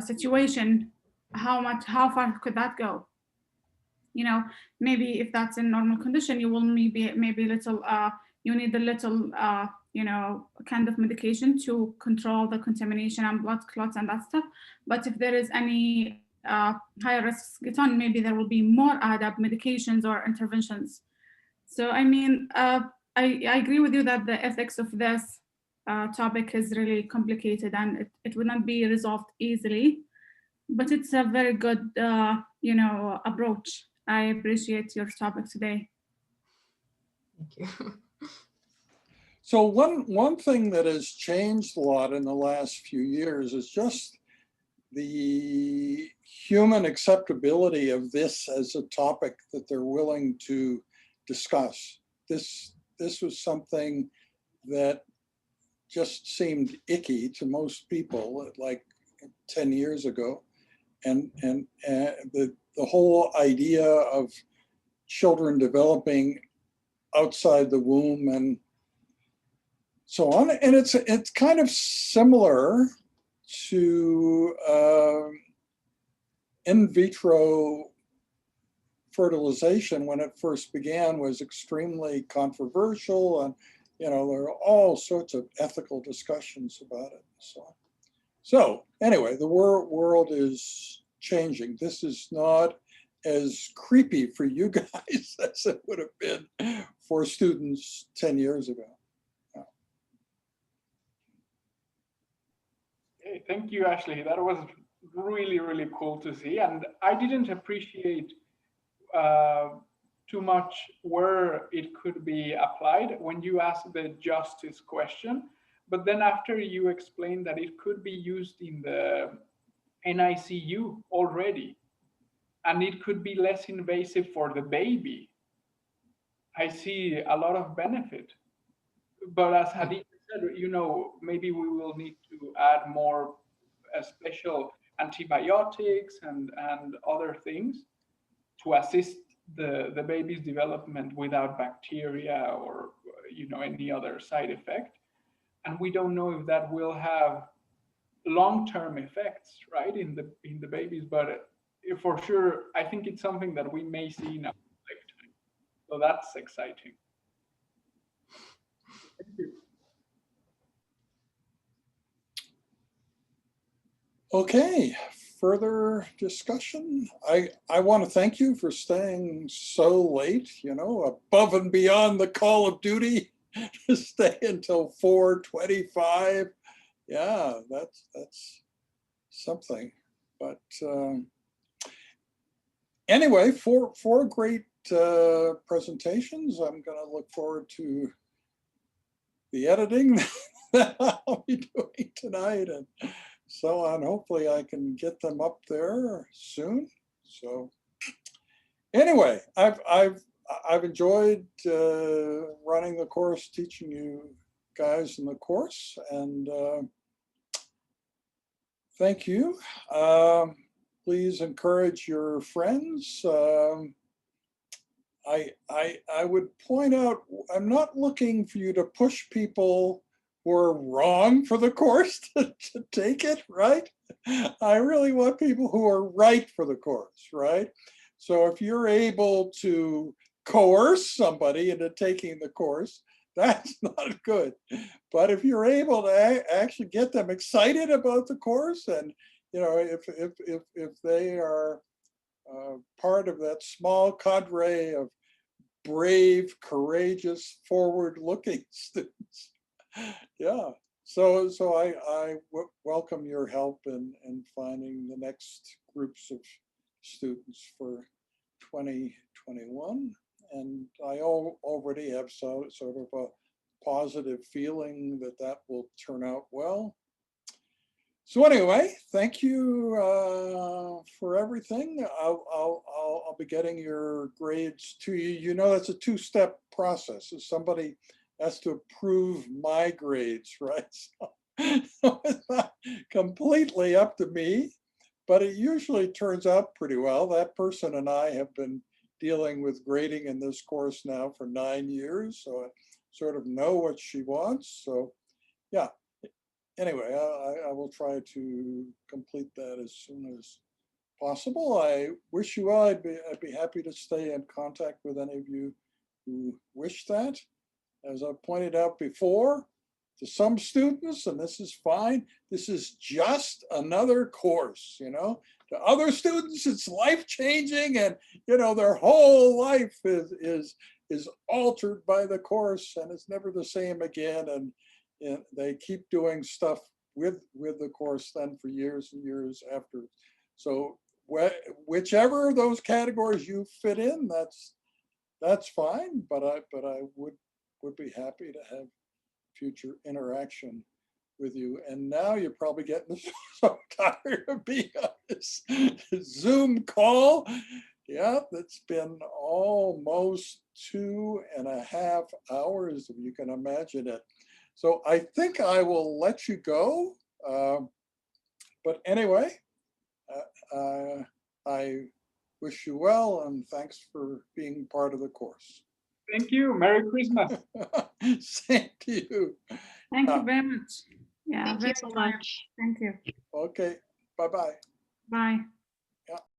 situation, how far could that go? Maybe if that's in normal condition, you will maybe little, you need a little, kind of medication to control the contamination and blood clots and that stuff. But if there is any higher risks get on, maybe there will be more add-up medications or interventions. So I mean, I agree with you that the ethics of this topic is really complicated, and it would not be resolved easily, but it's a very good approach. I appreciate your topic today. Thank you. So one thing that has changed a lot in the last few years is just the human acceptability of this as a topic that they're willing to discuss. This was something that just seemed icky to most people like 10 years ago. And the whole idea of children developing outside the womb and so on. And it's kind of similar to in vitro fertilization. When it first began, was extremely controversial, and there are all sorts of ethical discussions about it. So anyway, the world is changing. This is not as creepy for you guys as it would have been for students 10 years ago. Hey, thank you, Ashley. That was really, really cool to see. And I didn't appreciate too much where it could be applied when you asked the justice question. But then after you explained that it could be used in the NICU already, and it could be less invasive for the baby, I see a lot of benefit. But as Khadija said, maybe we will need to add more special antibiotics and other things to assist the baby's development without bacteria or any other side effect. And we don't know if that will have long-term effects, right, in the babies. But for sure, I think it's something that we may see in our lifetime. So that's exciting. Thank you. Okay, further discussion? I want to thank you for staying so late, you know, above and beyond the call of duty to stay until 4:25. Yeah, that's something. But anyway, four great presentations. I'm going to look forward to the editing that I'll be doing tonight and so on. Hopefully I can get them up there soon. So anyway, I've enjoyed running the course, teaching you guys in the course, and thank you. Please encourage your friends. I would point out, I'm not looking for you to push people who are wrong for the course to take it, right? I really want people who are right for the course, right? So if you're able to coerce somebody into taking the course, that's not good. But if you're able to actually get them excited about the course, and you know, if they are part of that small cadre of brave, courageous, forward-looking students, yeah. So I welcome your help in finding the next groups of students for 2021. And I already have sort of a positive feeling that that will turn out well. So anyway, thank you for everything. I'll be getting your grades to you. You know, that's a two-step process. So somebody has to approve my grades, right? So it's not completely up to me, but it usually turns out pretty well. That person and I have been dealing with grading in this course now for 9 years, so I sort of know what she wants. So yeah. Anyway, I will try to complete that as soon as possible. I wish you well. I'd be happy to stay in contact with any of you who wish that. As I pointed out before, to some students, and this is fine, this is just another course, you know. To other students, it's life-changing, and you know, their whole life is altered by the course, and it's never the same again. And they keep doing stuff with the course then for years and years after. So whichever of those categories you fit in, that's fine. But I would be happy to have future interaction with you. And now you're probably getting so tired of being on this Zoom call. Yeah, it's been almost 2.5 hours, if you can imagine it. So I think I will let you go. But anyway, I wish you well, and thanks for being part of the course. Thank you. Merry Christmas. Same to you. Thank you very much. Yeah, Thank you so much. Thank you. Okay, bye-bye. Bye.